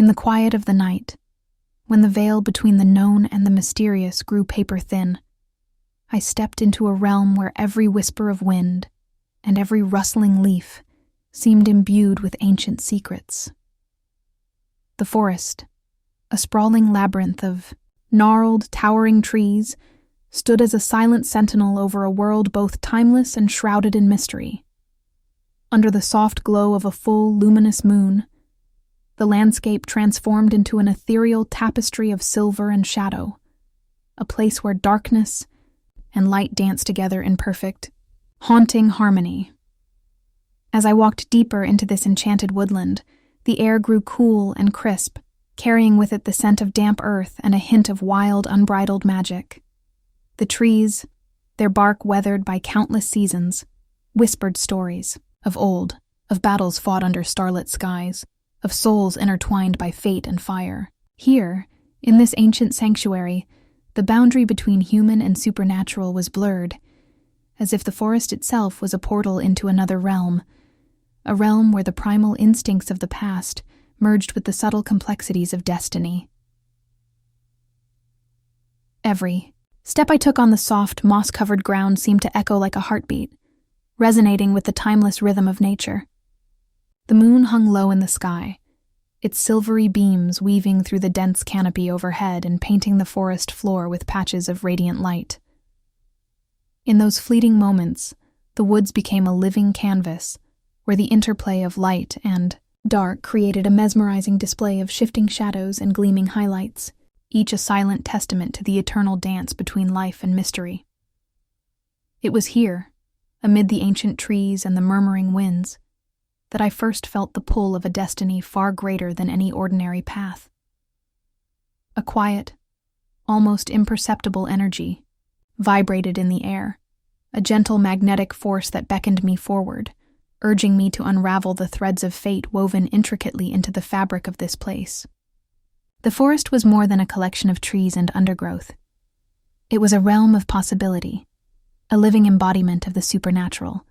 In the quiet of the night, when the veil between the known and the mysterious grew paper thin, I stepped into a realm where every whisper of wind and every rustling leaf seemed imbued with ancient secrets. The forest, a sprawling labyrinth of gnarled, towering trees, stood as a silent sentinel over a world both timeless and shrouded in mystery. Under the soft glow of a full, luminous moon, the landscape transformed into an ethereal tapestry of silver and shadow, a place where darkness and light danced together in perfect, haunting harmony. As I walked deeper into this enchanted woodland, the air grew cool and crisp, carrying with it the scent of damp earth and a hint of wild, unbridled magic. The trees, their bark weathered by countless seasons, whispered stories of old, of battles fought under starlit skies, of souls intertwined by fate and fire. Here, in this ancient sanctuary, the boundary between human and supernatural was blurred, as if the forest itself was a portal into another realm, a realm where the primal instincts of the past merged with the subtle complexities of destiny. Every step I took on the soft, moss-covered ground seemed to echo like a heartbeat, resonating with the timeless rhythm of nature. The moon hung low in the sky, its silvery beams weaving through the dense canopy overhead and painting the forest floor with patches of radiant light. In those fleeting moments, the woods became a living canvas, where the interplay of light and dark created a mesmerizing display of shifting shadows and gleaming highlights, each a silent testament to the eternal dance between life and mystery. It was here, amid the ancient trees and the murmuring winds, that I first felt the pull of a destiny far greater than any ordinary path. A quiet, almost imperceptible energy vibrated in the air, a gentle magnetic force that beckoned me forward, urging me to unravel the threads of fate woven intricately into the fabric of this place. The forest was more than a collection of trees and undergrowth. It was a realm of possibility, a living embodiment of the supernatural,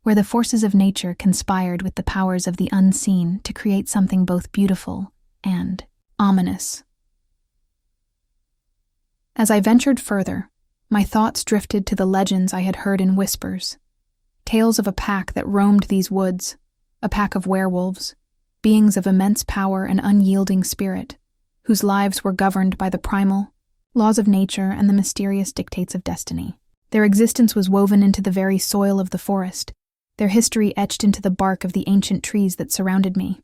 where the forces of nature conspired with the powers of the unseen to create something both beautiful and ominous. As I ventured further, my thoughts drifted to the legends I had heard in whispers, tales of a pack that roamed these woods, a pack of werewolves, beings of immense power and unyielding spirit, whose lives were governed by the primal laws of nature and the mysterious dictates of destiny. Their existence was woven into the very soil of the forest, their history etched into the bark of the ancient trees that surrounded me.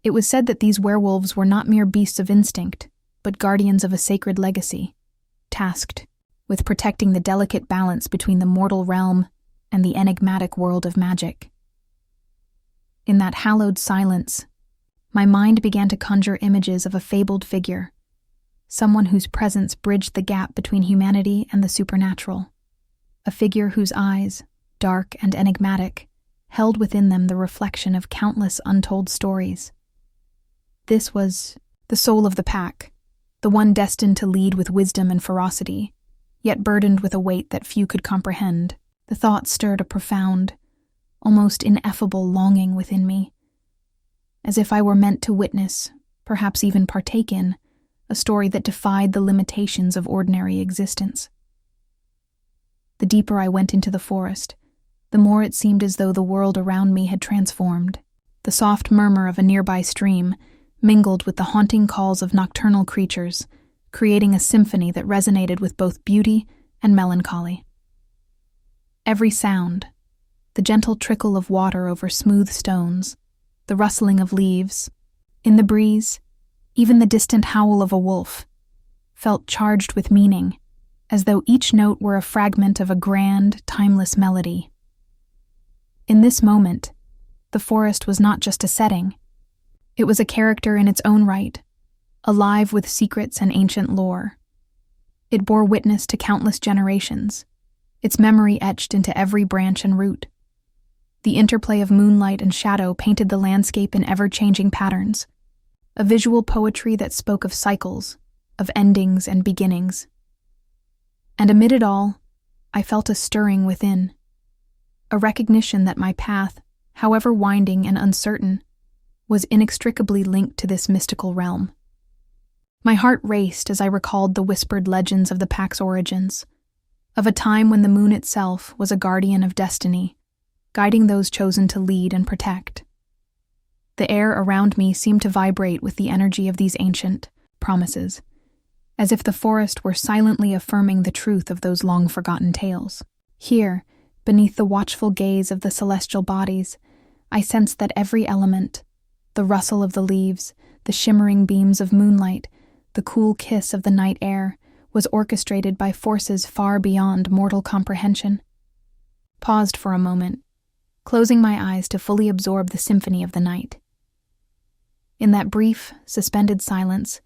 It was said that these werewolves were not mere beasts of instinct, but guardians of a sacred legacy, tasked with protecting the delicate balance between the mortal realm and the enigmatic world of magic. In that hallowed silence, my mind began to conjure images of a fabled figure, someone whose presence bridged the gap between humanity and the supernatural, a figure whose eyes, dark and enigmatic, held within them the reflection of countless untold stories. This was the soul of the pack, the one destined to lead with wisdom and ferocity, yet burdened with a weight that few could comprehend. The thought stirred a profound, almost ineffable longing within me, as if I were meant to witness, perhaps even partake in, a story that defied the limitations of ordinary existence. The deeper I went into the forest, the more it seemed as though the world around me had transformed. The soft murmur of a nearby stream mingled with the haunting calls of nocturnal creatures, creating a symphony that resonated with both beauty and melancholy. Every sound, the gentle trickle of water over smooth stones, the rustling of leaves, in the breeze, even the distant howl of a wolf, felt charged with meaning, as though each note were a fragment of a grand, timeless melody. In this moment, the forest was not just a setting. It was a character in its own right, alive with secrets and ancient lore. It bore witness to countless generations, its memory etched into every branch and root. The interplay of moonlight and shadow painted the landscape in ever-changing patterns, a visual poetry that spoke of cycles, of endings and beginnings. And amid it all, I felt a stirring within, a recognition that my path, however winding and uncertain, was inextricably linked to this mystical realm. My heart raced as I recalled the whispered legends of the pack's origins, of a time when the moon itself was a guardian of destiny, guiding those chosen to lead and protect. The air around me seemed to vibrate with the energy of these ancient promises, as if the forest were silently affirming the truth of those long-forgotten tales. Here, beneath the watchful gaze of the celestial bodies, I sensed that every element, the rustle of the leaves, the shimmering beams of moonlight, the cool kiss of the night air, was orchestrated by forces far beyond mortal comprehension. Paused for a moment, closing my eyes to fully absorb the symphony of the night. In that brief, suspended silence,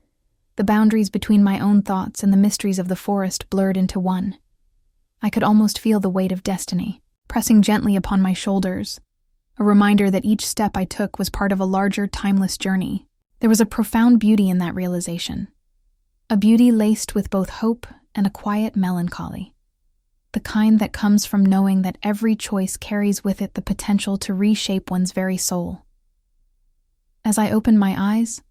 the boundaries between my own thoughts and the mysteries of the forest blurred into one. I could almost feel the weight of destiny, pressing gently upon my shoulders, a reminder that each step I took was part of a larger, timeless journey. There was a profound beauty in that realization, a beauty laced with both hope and a quiet melancholy, the kind that comes from knowing that every choice carries with it the potential to reshape one's very soul. As I opened my eyes,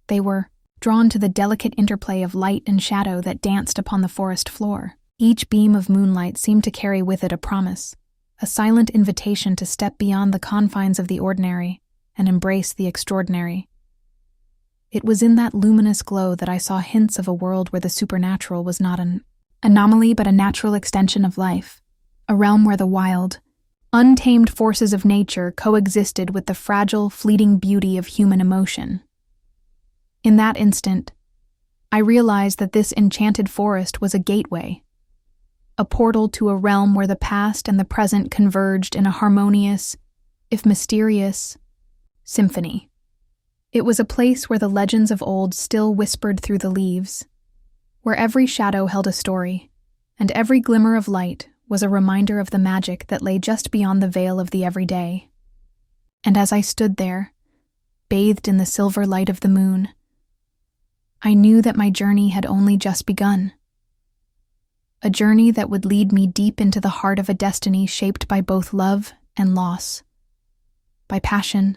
they were drawn to the delicate interplay of light and shadow that danced upon the forest floor. Each beam of moonlight seemed to carry with it a promise, a silent invitation to step beyond the confines of the ordinary and embrace the extraordinary. It was in that luminous glow that I saw hints of a world where the supernatural was not an anomaly but a natural extension of life, a realm where the wild, untamed forces of nature coexisted with the fragile, fleeting beauty of human emotion. In that instant, I realized that this enchanted forest was a gateway, a portal to a realm where the past and the present converged in a harmonious, if mysterious, symphony. It was a place where the legends of old still whispered through the leaves, where every shadow held a story, and every glimmer of light was a reminder of the magic that lay just beyond the veil of the everyday. And as I stood there, bathed in the silver light of the moon, I knew that my journey had only just begun. A journey that would lead me deep into the heart of a destiny shaped by both love and loss, by passion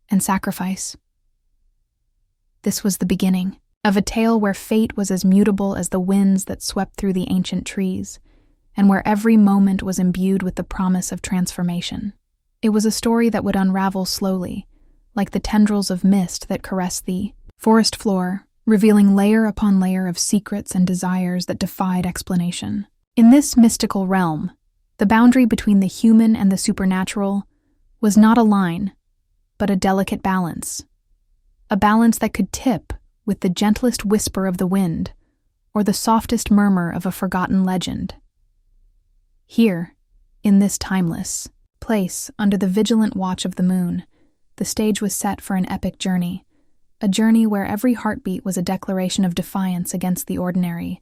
and sacrifice. This was the beginning of a tale where fate was as mutable as the winds that swept through the ancient trees, and where every moment was imbued with the promise of transformation. It was a story that would unravel slowly, like the tendrils of mist that caressed the forest floor, revealing layer upon layer of secrets and desires that defied explanation. In this mystical realm, the boundary between the human and the supernatural was not a line, but a delicate balance. A balance that could tip with the gentlest whisper of the wind or the softest murmur of a forgotten legend. Here, in this timeless place under the vigilant watch of the moon, the stage was set for an epic journey, a journey where every heartbeat was a declaration of defiance against the ordinary,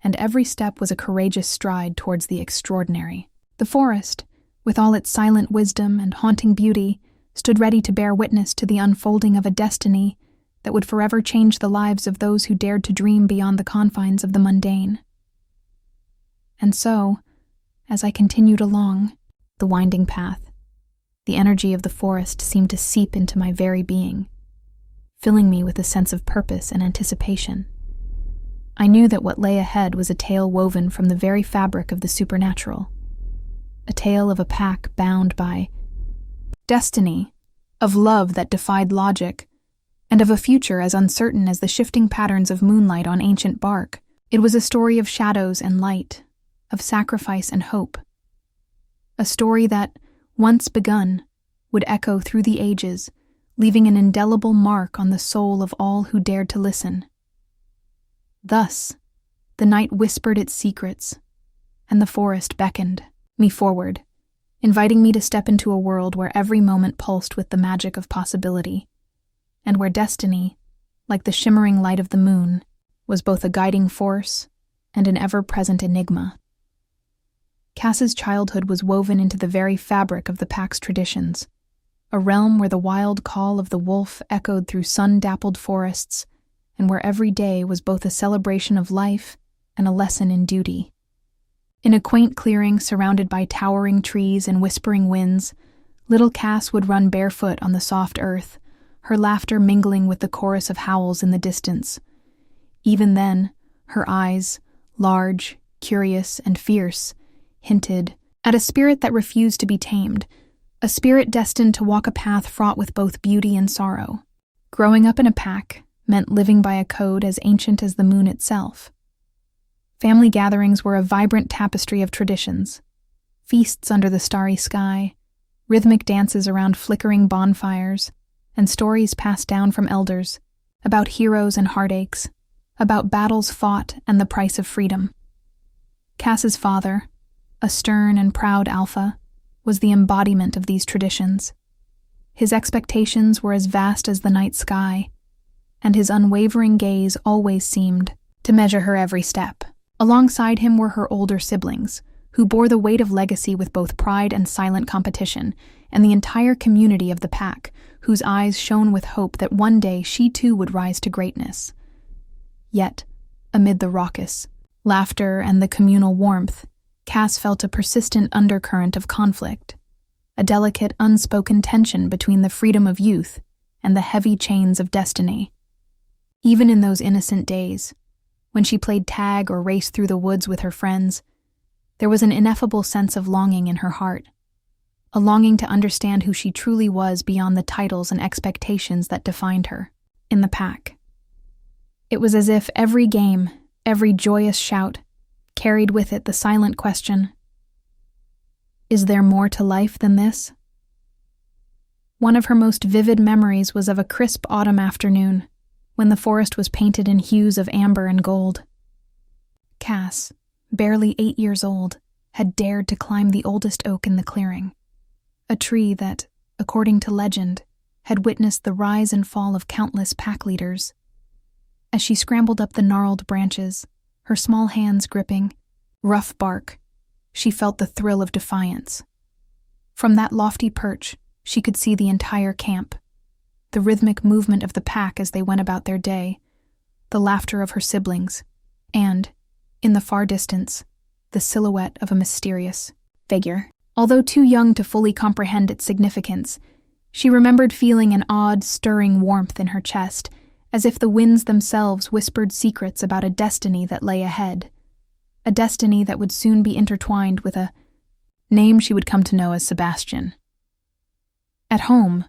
and every step was a courageous stride towards the extraordinary. The forest, with all its silent wisdom and haunting beauty, stood ready to bear witness to the unfolding of a destiny that would forever change the lives of those who dared to dream beyond the confines of the mundane. And so, as I continued along the winding path, the energy of the forest seemed to seep into my very being, filling me with a sense of purpose and anticipation. I knew that what lay ahead was a tale woven from the very fabric of the supernatural, a tale of a pack bound by destiny, of love that defied logic, and of a future as uncertain as the shifting patterns of moonlight on ancient bark. It was a story of shadows and light, of sacrifice and hope, a story that, once begun, would echo through the ages, leaving an indelible mark on the soul of all who dared to listen. Thus, the night whispered its secrets, and the forest beckoned me forward, inviting me to step into a world where every moment pulsed with the magic of possibility, and where destiny, like the shimmering light of the moon, was both a guiding force and an ever-present enigma. Cass's childhood was woven into the very fabric of the pack's traditions, a realm where the wild call of the wolf echoed through sun-dappled forests, and where every day was both a celebration of life and a lesson in duty. In a quaint clearing surrounded by towering trees and whispering winds, little Cass would run barefoot on the soft earth, her laughter mingling with the chorus of howls in the distance. Even then, her eyes, large, curious, and fierce, hinted at a spirit that refused to be tamed, a spirit destined to walk a path fraught with both beauty and sorrow. Growing up in a pack meant living by a code as ancient as the moon itself. Family gatherings were a vibrant tapestry of traditions, feasts under the starry sky, rhythmic dances around flickering bonfires, and stories passed down from elders about heroes and heartaches, about battles fought and the price of freedom. Cass's father, a stern and proud alpha, was the embodiment of these traditions. His expectations were as vast as the night sky, and his unwavering gaze always seemed to measure her every step. Alongside him were her older siblings, who bore the weight of legacy with both pride and silent competition, and the entire community of the pack, whose eyes shone with hope that one day she too would rise to greatness. Yet, amid the raucous laughter and the communal warmth, Cass felt a persistent undercurrent of conflict, a delicate, unspoken tension between the freedom of youth and the heavy chains of destiny. Even in those innocent days, when she played tag or raced through the woods with her friends, there was an ineffable sense of longing in her heart, a longing to understand who she truly was beyond the titles and expectations that defined her in the pack. It was as if every game, every joyous shout, carried with it the silent question, is there more to life than this? One of her most vivid memories was of a crisp autumn afternoon, when the forest was painted in hues of amber and gold. Cass, barely 8 years old, had dared to climb the oldest oak in the clearing, a tree that, according to legend, had witnessed the rise and fall of countless pack leaders. As she scrambled up the gnarled branches, her small hands gripping rough bark, she felt the thrill of defiance. From that lofty perch, she could see the entire camp, the rhythmic movement of the pack as they went about their day, the laughter of her siblings, and, in the far distance, the silhouette of a mysterious figure. Although too young to fully comprehend its significance, she remembered feeling an odd, stirring warmth in her chest, as if the winds themselves whispered secrets about a destiny that lay ahead, a destiny that would soon be intertwined with a name she would come to know as Sebastian. At home,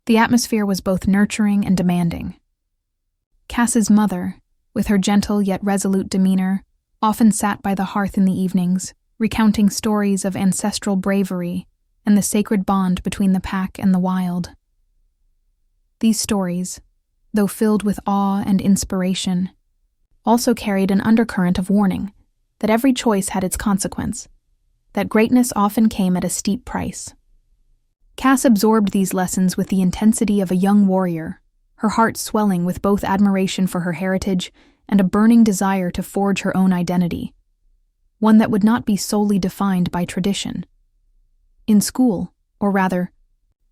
the atmosphere was both nurturing and demanding. Cass's mother, with her gentle yet resolute demeanor, often sat by the hearth in the evenings, recounting stories of ancestral bravery and the sacred bond between the pack and the wild. These stories, though filled with awe and inspiration, also carried an undercurrent of warning that every choice had its consequence, that greatness often came at a steep price. Cass absorbed these lessons with the intensity of a young warrior, her heart swelling with both admiration for her heritage and a burning desire to forge her own identity, one that would not be solely defined by tradition. In school, or rather,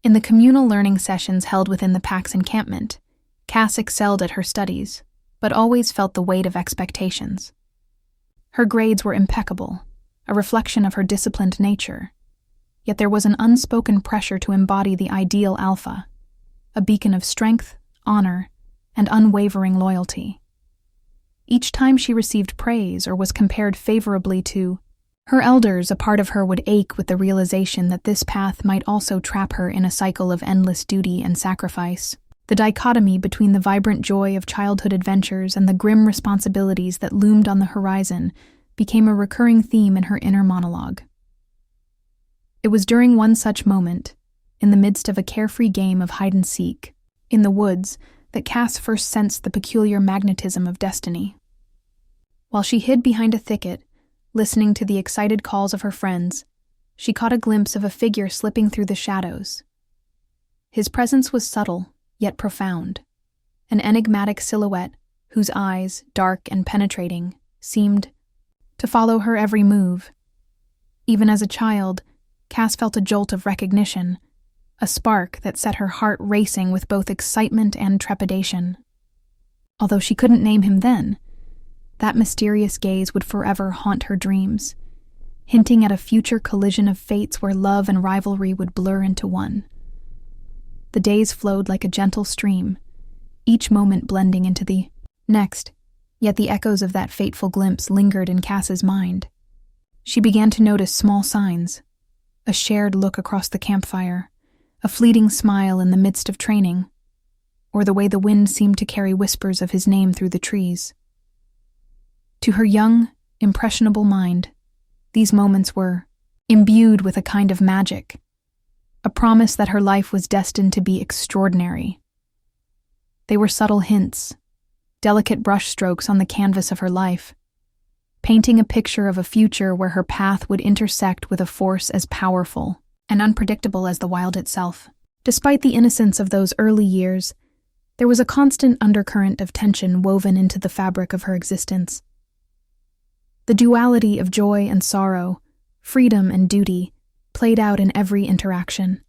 in the communal learning sessions held within the pack's encampment, Cass excelled at her studies, but always felt the weight of expectations. Her grades were impeccable, a reflection of her disciplined nature, yet there was an unspoken pressure to embody the ideal alpha, a beacon of strength, honor, and unwavering loyalty. Each time she received praise or was compared favorably to her elders, a part of her would ache with the realization that this path might also trap her in a cycle of endless duty and sacrifice. The dichotomy between the vibrant joy of childhood adventures and the grim responsibilities that loomed on the horizon became a recurring theme in her inner monologue. It was during one such moment, in the midst of a carefree game of hide-and-seek, in the woods, that Cass first sensed the peculiar magnetism of destiny. While she hid behind a thicket, listening to the excited calls of her friends, she caught a glimpse of a figure slipping through the shadows. His presence was subtle, yet profound, an enigmatic silhouette whose eyes, dark and penetrating, seemed to follow her every move. Even as a child, Cass felt a jolt of recognition, a spark that set her heart racing with both excitement and trepidation. Although she couldn't name him then, that mysterious gaze would forever haunt her dreams, hinting at a future collision of fates where love and rivalry would blur into one. The days flowed like a gentle stream, each moment blending into the next, yet the echoes of that fateful glimpse lingered in Cass's mind. She began to notice small signs, a shared look across the campfire, a fleeting smile in the midst of training, or the way the wind seemed to carry whispers of his name through the trees. To her young, impressionable mind, these moments were imbued with a kind of magic, a promise that her life was destined to be extraordinary. They were subtle hints, delicate brushstrokes on the canvas of her life, painting a picture of a future where her path would intersect with a force as powerful and unpredictable as the wild itself. Despite the innocence of those early years, there was a constant undercurrent of tension woven into the fabric of her existence. The duality of joy and sorrow, freedom and duty, played out in every interaction.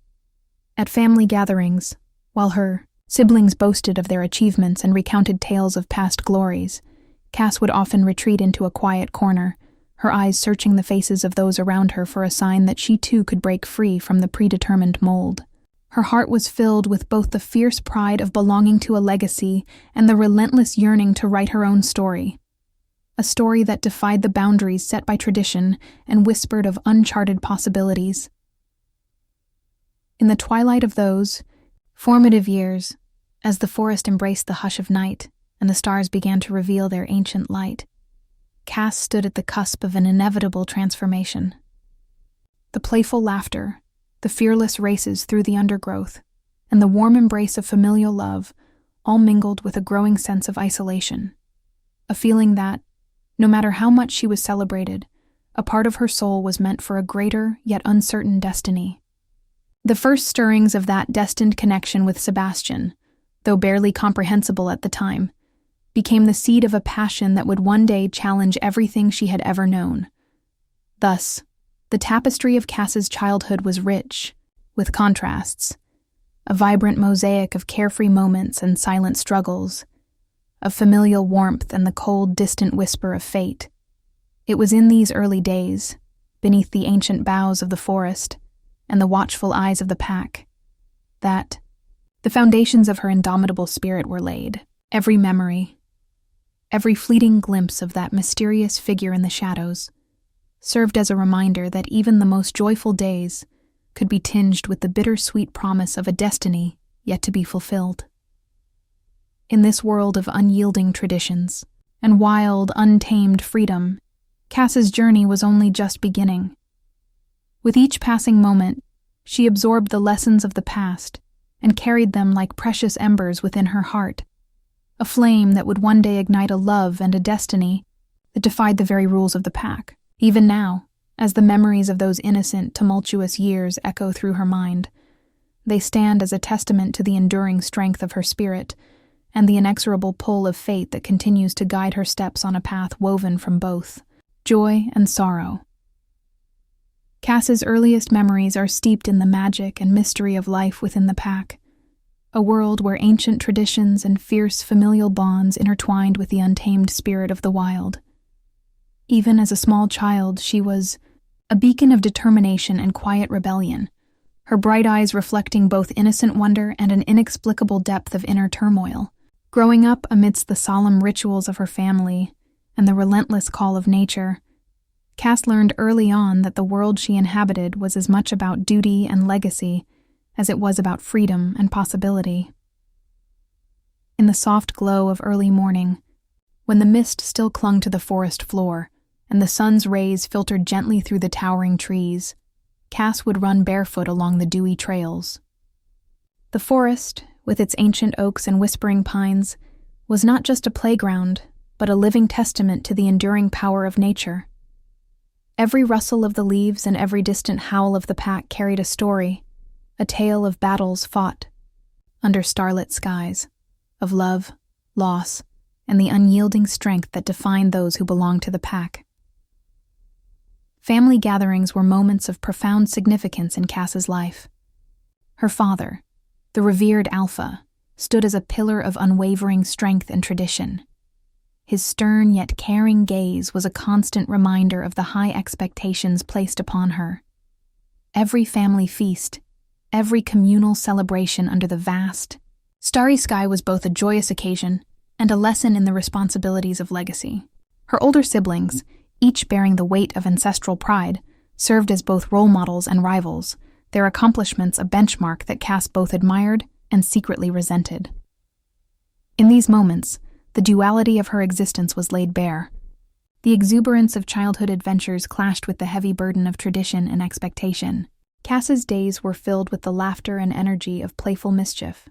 At family gatherings, while her siblings boasted of their achievements and recounted tales of past glories, Cass would often retreat into a quiet corner, her eyes searching the faces of those around her for a sign that she too could break free from the predetermined mold. Her heart was filled with both the fierce pride of belonging to a legacy and the relentless yearning to write her own story. A story that defied the boundaries set by tradition and whispered of uncharted possibilities. In the twilight of those formative years, as the forest embraced the hush of night and the stars began to reveal their ancient light, Cass stood at the cusp of an inevitable transformation. The playful laughter, the fearless races through the undergrowth, and the warm embrace of familial love all mingled with a growing sense of isolation, a feeling that, no matter how much she was celebrated, a part of her soul was meant for a greater yet uncertain destiny. The first stirrings of that destined connection with Sebastian, though barely comprehensible at the time, became the seed of a passion that would one day challenge everything she had ever known. Thus, the tapestry of Cass's childhood was rich, with contrasts, a vibrant mosaic of carefree moments and silent struggles, of familial warmth and the cold, distant whisper of fate. It was in these early days, beneath the ancient boughs of the forest and the watchful eyes of the pack, that the foundations of her indomitable spirit were laid. Every memory, every fleeting glimpse of that mysterious figure in the shadows, served as a reminder that even the most joyful days could be tinged with the bittersweet promise of a destiny yet to be fulfilled. In this world of unyielding traditions and wild, untamed freedom, Cass's journey was only just beginning. With each passing moment, she absorbed the lessons of the past and carried them like precious embers within her heart, a flame that would one day ignite a love and a destiny that defied the very rules of the pack. Even now, as the memories of those innocent, tumultuous years echo through her mind, they stand as a testament to the enduring strength of her spirit and the inexorable pull of fate that continues to guide her steps on a path woven from both joy and sorrow. Cass's earliest memories are steeped in the magic and mystery of life within the pack, a world where ancient traditions and fierce familial bonds intertwined with the untamed spirit of the wild. Even as a small child, she was a beacon of determination and quiet rebellion, her bright eyes reflecting both innocent wonder and an inexplicable depth of inner turmoil. Growing up amidst the solemn rituals of her family and the relentless call of nature, Cass learned early on that the world she inhabited was as much about duty and legacy as it was about freedom and possibility. In the soft glow of early morning, when the mist still clung to the forest floor and the sun's rays filtered gently through the towering trees, Cass would run barefoot along the dewy trails. The forest, with its ancient oaks and whispering pines, was not just a playground, but a living testament to the enduring power of nature. Every rustle of the leaves and every distant howl of the pack carried a story, a tale of battles fought under starlit skies, of love, loss, and the unyielding strength that defined those who belonged to the pack. Family gatherings were moments of profound significance in Cass's life. Her father, the revered Alpha, stood as a pillar of unwavering strength and tradition. His stern yet caring gaze was a constant reminder of the high expectations placed upon her. Every family feast, every communal celebration under the vast, starry sky was both a joyous occasion and a lesson in the responsibilities of legacy. Her older siblings, each bearing the weight of ancestral pride, served as both role models and rivals, their accomplishments a benchmark that Cass both admired and secretly resented. In these moments, the duality of her existence was laid bare. The exuberance of childhood adventures clashed with the heavy burden of tradition and expectation. Cass's days were filled with the laughter and energy of playful mischief.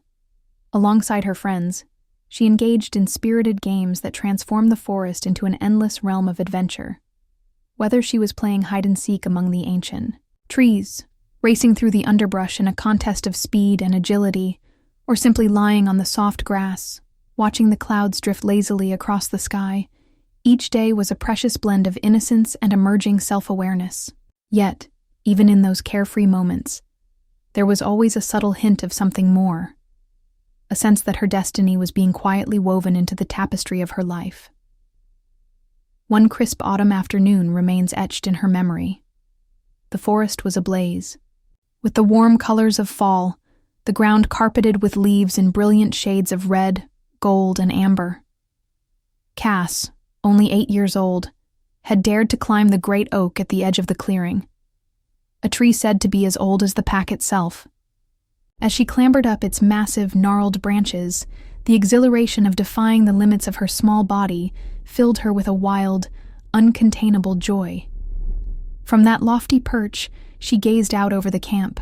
Alongside her friends, she engaged in spirited games that transformed the forest into an endless realm of adventure. Whether she was playing hide-and-seek among the ancient trees, racing through the underbrush in a contest of speed and agility, or simply lying on the soft grass, watching the clouds drift lazily across the sky, each day was a precious blend of innocence and emerging self-awareness. Yet, even in those carefree moments, there was always a subtle hint of something more, a sense that her destiny was being quietly woven into the tapestry of her life. One crisp autumn afternoon remains etched in her memory. The forest was ablaze. With the warm colors of fall, the ground carpeted with leaves in brilliant shades of red, gold, and amber. Cass, only 8 years old, had dared to climb the great oak at the edge of the clearing, a tree said to be as old as the pack itself. As she clambered up its massive, gnarled branches, the exhilaration of defying the limits of her small body filled her with a wild, uncontainable joy. From that lofty perch, she gazed out over the camp,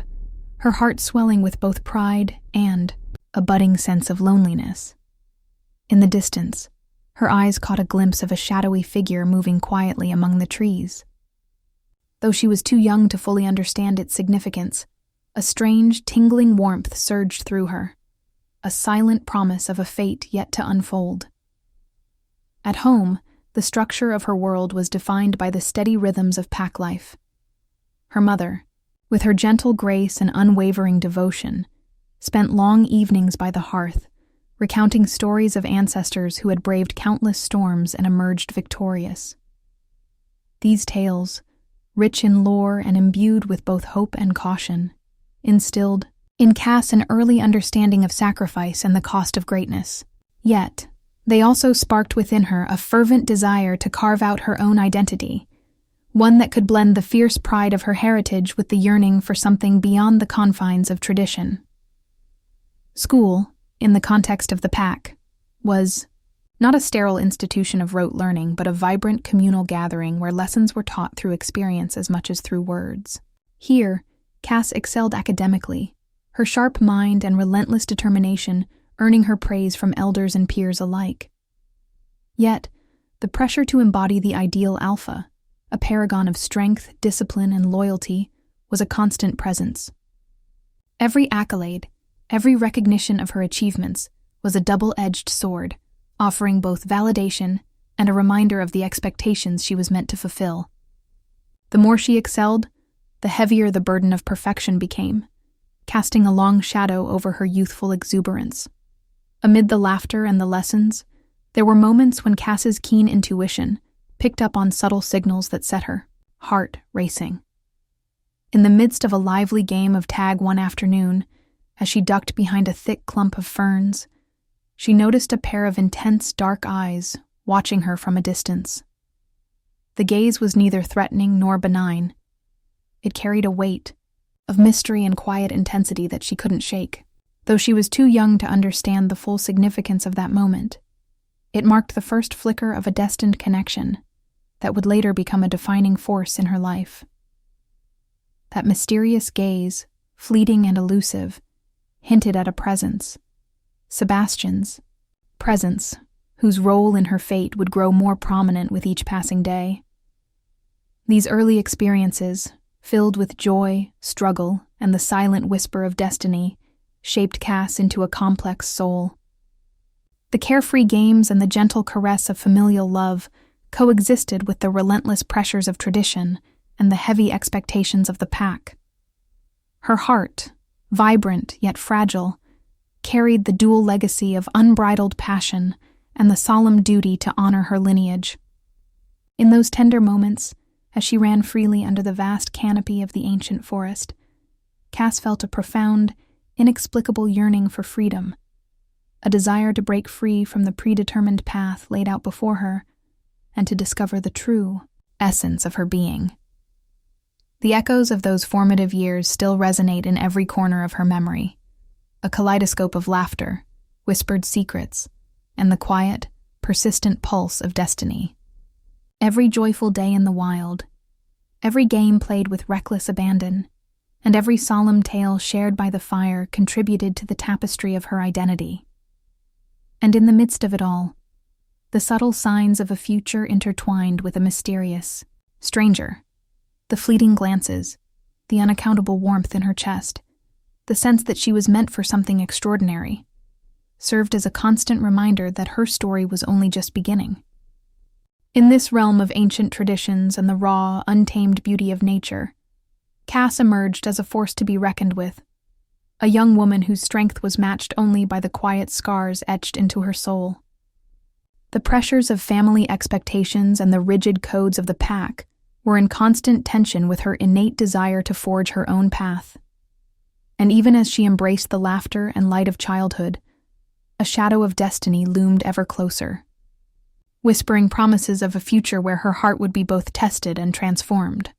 her heart swelling with both pride and a budding sense of loneliness. In the distance, her eyes caught a glimpse of a shadowy figure moving quietly among the trees. Though she was too young to fully understand its significance, a strange, tingling warmth surged through her, a silent promise of a fate yet to unfold. At home, the structure of her world was defined by the steady rhythms of pack life. Her mother, with her gentle grace and unwavering devotion, spent long evenings by the hearth, recounting stories of ancestors who had braved countless storms and emerged victorious. These tales, rich in lore and imbued with both hope and caution, instilled in Cass an early understanding of sacrifice and the cost of greatness. Yet, they also sparked within her a fervent desire to carve out her own identity, one that could blend the fierce pride of her heritage with the yearning for something beyond the confines of tradition. School, in the context of the pack, was not a sterile institution of rote learning, but a vibrant communal gathering where lessons were taught through experience as much as through words. Here, Cass excelled academically, her sharp mind and relentless determination earning her praise from elders and peers alike. Yet, the pressure to embody the ideal alpha, a paragon of strength, discipline, and loyalty, was a constant presence. Every accolade, every recognition of her achievements was a double-edged sword, offering both validation and a reminder of the expectations she was meant to fulfill. The more she excelled, the heavier the burden of perfection became, casting a long shadow over her youthful exuberance. Amid the laughter and the lessons, there were moments when Cass's keen intuition picked up on subtle signals that set her heart racing. In the midst of a lively game of tag one afternoon, as she ducked behind a thick clump of ferns, she noticed a pair of intense dark eyes watching her from a distance. The gaze was neither threatening nor benign. It carried a weight of mystery and quiet intensity that she couldn't shake. Though she was too young to understand the full significance of that moment, it marked the first flicker of a destined connection that would later become a defining force in her life. That mysterious gaze, fleeting and elusive, hinted at a presence, Sebastian's presence, whose role in her fate would grow more prominent with each passing day. These early experiences, filled with joy, struggle, and the silent whisper of destiny, shaped Cass into a complex soul. The carefree games and the gentle caress of familial love coexisted with the relentless pressures of tradition and the heavy expectations of the pack. Her heart, vibrant yet fragile, carried the dual legacy of unbridled passion and the solemn duty to honor her lineage. In those tender moments, as she ran freely under the vast canopy of the ancient forest, Cass felt a profound, inexplicable yearning for freedom, a desire to break free from the predetermined path laid out before her and to discover the true essence of her being. The echoes of those formative years still resonate in every corner of her memory, a kaleidoscope of laughter, whispered secrets, and the quiet, persistent pulse of destiny. Every joyful day in the wild, every game played with reckless abandon, and every solemn tale shared by the fire contributed to the tapestry of her identity. And in the midst of it all, the subtle signs of a future intertwined with a mysterious stranger, the fleeting glances, the unaccountable warmth in her chest, the sense that she was meant for something extraordinary, served as a constant reminder that her story was only just beginning. In this realm of ancient traditions and the raw, untamed beauty of nature, Cass emerged as a force to be reckoned with, a young woman whose strength was matched only by the quiet scars etched into her soul. The pressures of family expectations and the rigid codes of the pack were in constant tension with her innate desire to forge her own path. And even as she embraced the laughter and light of childhood, a shadow of destiny loomed ever closer, whispering promises of a future where her heart would be both tested and transformed.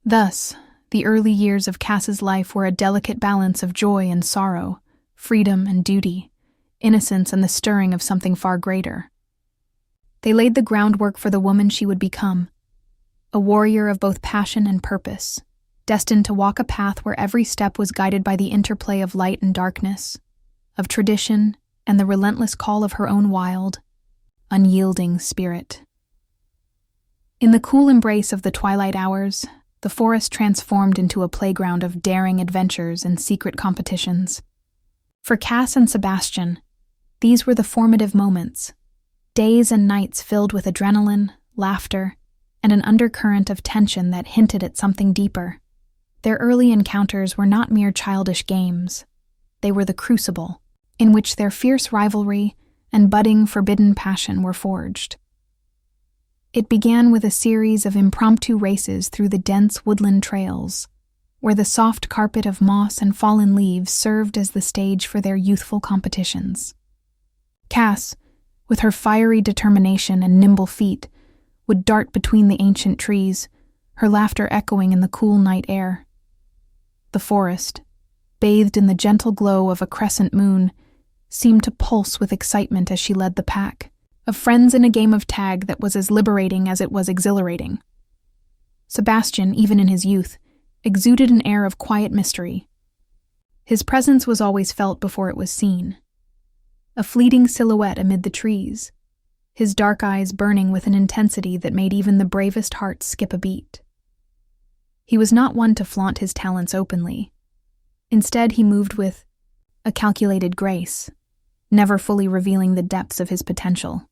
Thus, the early years of Cass's life were a delicate balance of joy and sorrow, freedom and duty, innocence and the stirring of something far greater. They laid the groundwork for the woman she would become, a warrior of both passion and purpose, destined to walk a path where every step was guided by the interplay of light and darkness, of tradition and the relentless call of her own wild, unyielding spirit. In the cool embrace of the twilight hours, the forest transformed into a playground of daring adventures and secret competitions. For Cass and Sebastian, these were the formative moments, days and nights filled with adrenaline, laughter, and an undercurrent of tension that hinted at something deeper. Their early encounters were not mere childish games. They were the crucible, in which their fierce rivalry and budding forbidden passion were forged. It began with a series of impromptu races through the dense woodland trails, where the soft carpet of moss and fallen leaves served as the stage for their youthful competitions. Cass, with her fiery determination and nimble feet, would dart between the ancient trees, her laughter echoing in the cool night air. The forest, bathed in the gentle glow of a crescent moon, seemed to pulse with excitement as she led the pack, of friends in a game of tag that was as liberating as it was exhilarating. Sebastian, even in his youth, exuded an air of quiet mystery. His presence was always felt before it was seen, a fleeting silhouette amid the trees, his dark eyes burning with an intensity that made even the bravest heart skip a beat. He was not one to flaunt his talents openly. Instead, he moved with a calculated grace, never fully revealing the depths of his potential.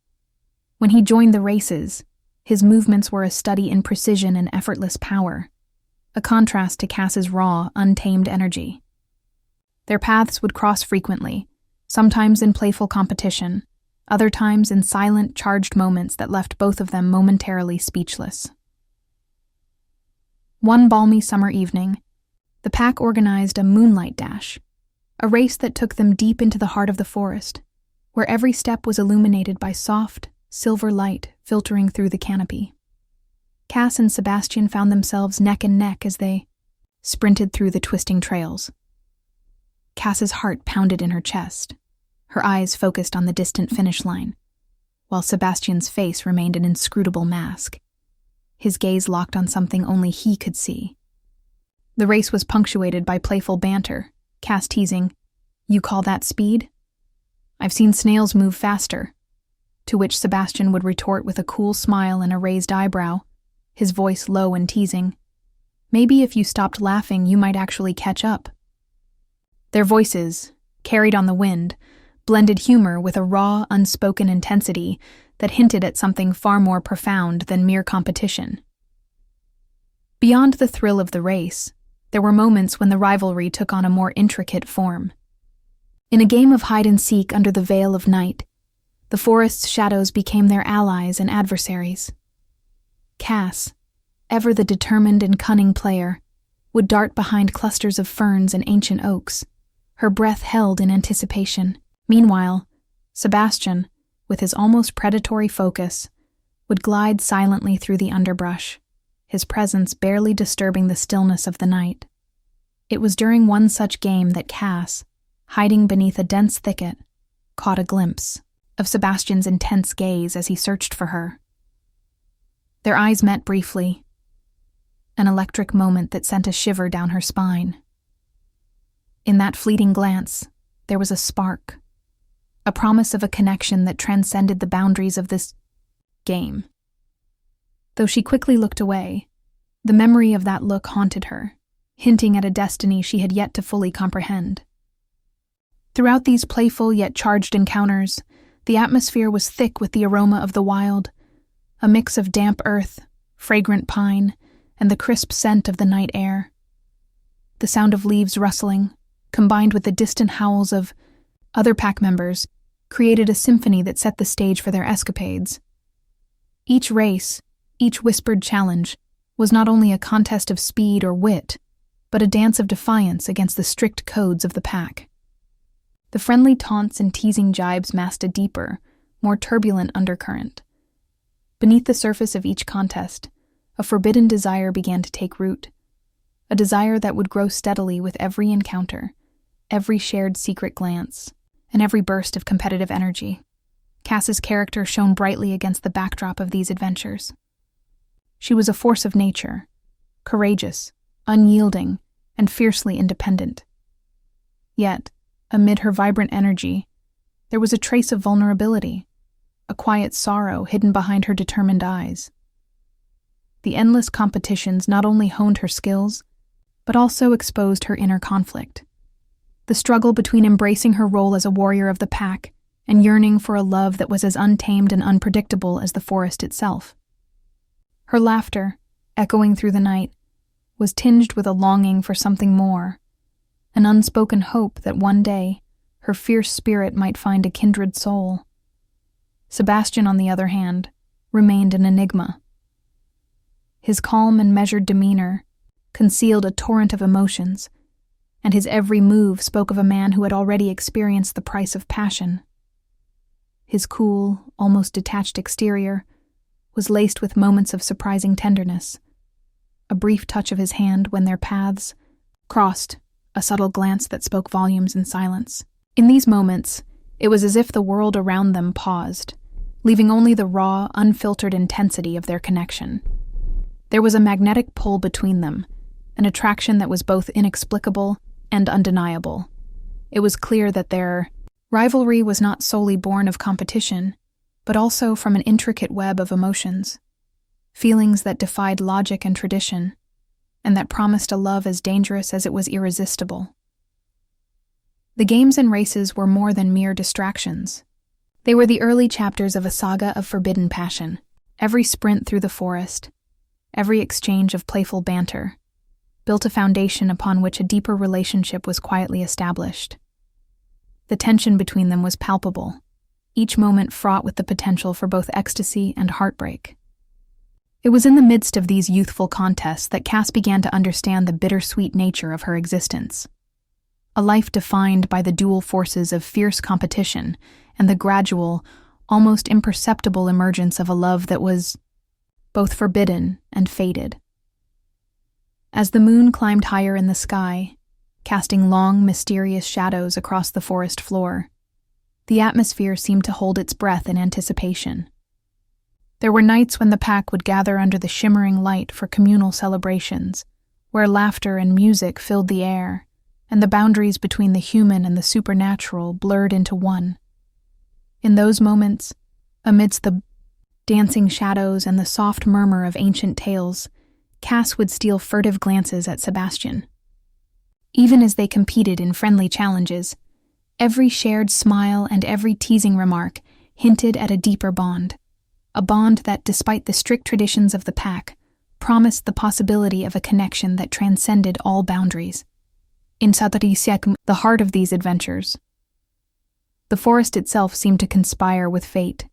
When he joined the races, his movements were a study in precision and effortless power, a contrast to Cass's raw, untamed energy. Their paths would cross frequently, sometimes in playful competition, other times in silent, charged moments that left both of them momentarily speechless. One balmy summer evening, the pack organized a moonlight dash, a race that took them deep into the heart of the forest, where every step was illuminated by soft, silver light filtering through the canopy. Cass and Sebastian found themselves neck and neck as they sprinted through the twisting trails. Cass's heart pounded in her chest, her eyes focused on the distant finish line, while Sebastian's face remained an inscrutable mask, his gaze locked on something only he could see. The race was punctuated by playful banter, Cass teasing, "You call that speed? I've seen snails move faster," to which Sebastian would retort with a cool smile and a raised eyebrow, his voice low and teasing, "Maybe if you stopped laughing, you might actually catch up." Their voices, carried on the wind, blended humor with a raw, unspoken intensity that hinted at something far more profound than mere competition. Beyond the thrill of the race, there were moments when the rivalry took on a more intricate form. In a game of hide-and-seek under the veil of night, the forest's shadows became their allies and adversaries. Cass, ever the determined and cunning player, would dart behind clusters of ferns and ancient oaks, her breath held in anticipation. Meanwhile, Sebastian, with his almost predatory focus, would glide silently through the underbrush, his presence barely disturbing the stillness of the night. It was during one such game that Cass, hiding beneath a dense thicket, caught a glimpse of Sebastian's intense gaze as he searched for her. Their eyes met briefly, an electric moment that sent a shiver down her spine. In that fleeting glance, there was a spark, a promise of a connection that transcended the boundaries of this game. Though she quickly looked away, the memory of that look haunted her, hinting at a destiny she had yet to fully comprehend. Throughout these playful yet charged encounters, the atmosphere was thick with the aroma of the wild, a mix of damp earth, fragrant pine, and the crisp scent of the night air. The sound of leaves rustling, combined with the distant howls of other pack members, created a symphony that set the stage for their escapades. Each race, each whispered challenge, was not only a contest of speed or wit, but a dance of defiance against the strict codes of the pack. The friendly taunts and teasing jibes masked a deeper, more turbulent undercurrent. Beneath the surface of each contest, a forbidden desire began to take root, a desire that would grow steadily with every encounter, every shared secret glance, and every burst of competitive energy. Cass's character shone brightly against the backdrop of these adventures. She was a force of nature, courageous, unyielding, and fiercely independent. Yet, amid her vibrant energy, there was a trace of vulnerability, a quiet sorrow hidden behind her determined eyes. The endless competitions not only honed her skills, but also exposed her inner conflict. The struggle between embracing her role as a warrior of the pack and yearning for a love that was as untamed and unpredictable as the forest itself. Her laughter, echoing through the night, was tinged with a longing for something more, an unspoken hope that one day her fierce spirit might find a kindred soul. Sebastian, on the other hand, remained an enigma. His calm and measured demeanor concealed a torrent of emotions, and his every move spoke of a man who had already experienced the price of passion. His cool, almost detached exterior was laced with moments of surprising tenderness, a brief touch of his hand when their paths crossed, a subtle glance that spoke volumes in silence. In these moments, it was as if the world around them paused, leaving only the raw, unfiltered intensity of their connection. There was a magnetic pull between them, an attraction that was both inexplicable and undeniable. It was clear that their rivalry was not solely born of competition, but also from an intricate web of emotions, feelings that defied logic and tradition, and that promised a love as dangerous as it was irresistible. The games and races were more than mere distractions. They were the early chapters of a saga of forbidden passion. Every sprint through the forest, every exchange of playful banter, built a foundation upon which a deeper relationship was quietly established. The tension between them was palpable, each moment fraught with the potential for both ecstasy and heartbreak. It was in the midst of these youthful contests that Cass began to understand the bittersweet nature of her existence. A life defined by the dual forces of fierce competition and the gradual, almost imperceptible emergence of a love that was both forbidden and fated. As the moon climbed higher in the sky, casting long, mysterious shadows across the forest floor, the atmosphere seemed to hold its breath in anticipation. There were nights when the pack would gather under the shimmering light for communal celebrations, where laughter and music filled the air, and the boundaries between the human and the supernatural blurred into one. In those moments, amidst the dancing shadows and the soft murmur of ancient tales, Cass would steal furtive glances at Sebastian. Even as they competed in friendly challenges, every shared smile and every teasing remark hinted at a deeper bond, a bond that, despite the strict traditions of the pack, promised the possibility of a connection that transcended all boundaries. In Satarisiak, the heart of these adventures, the forest itself seemed to conspire with fate.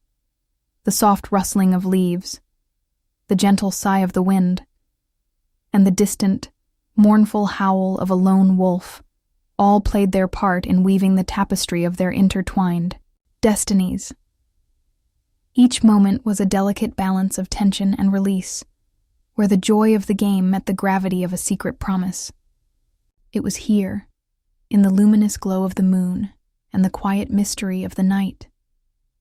The soft rustling of leaves, the gentle sigh of the wind, and the distant, mournful howl of a lone wolf, all played their part in weaving the tapestry of their intertwined destinies. Each moment was a delicate balance of tension and release, where the joy of the game met the gravity of a secret promise. It was here, in the luminous glow of the moon and the quiet mystery of the night,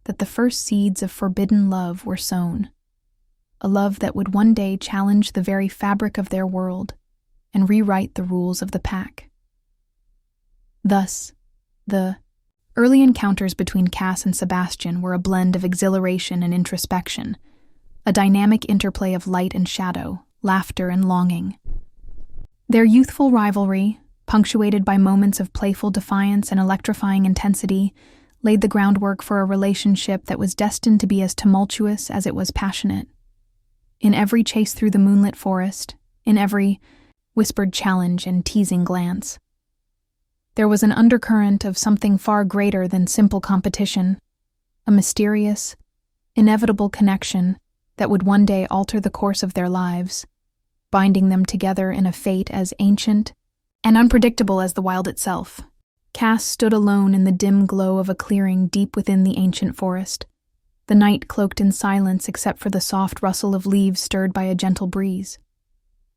that the first seeds of forbidden love were sown, a love that would one day challenge the very fabric of their world and rewrite the rules of the pack. Thus, the early encounters between Cass and Sebastian were a blend of exhilaration and introspection, a dynamic interplay of light and shadow, laughter and longing. Their youthful rivalry, punctuated by moments of playful defiance and electrifying intensity, laid the groundwork for a relationship that was destined to be as tumultuous as it was passionate. In every chase through the moonlit forest, in every whispered challenge and teasing glance, there was an undercurrent of something far greater than simple competition, a mysterious, inevitable connection that would one day alter the course of their lives, binding them together in a fate as ancient and unpredictable as the wild itself. Cass stood alone in the dim glow of a clearing deep within the ancient forest, the night cloaked in silence except for the soft rustle of leaves stirred by a gentle breeze.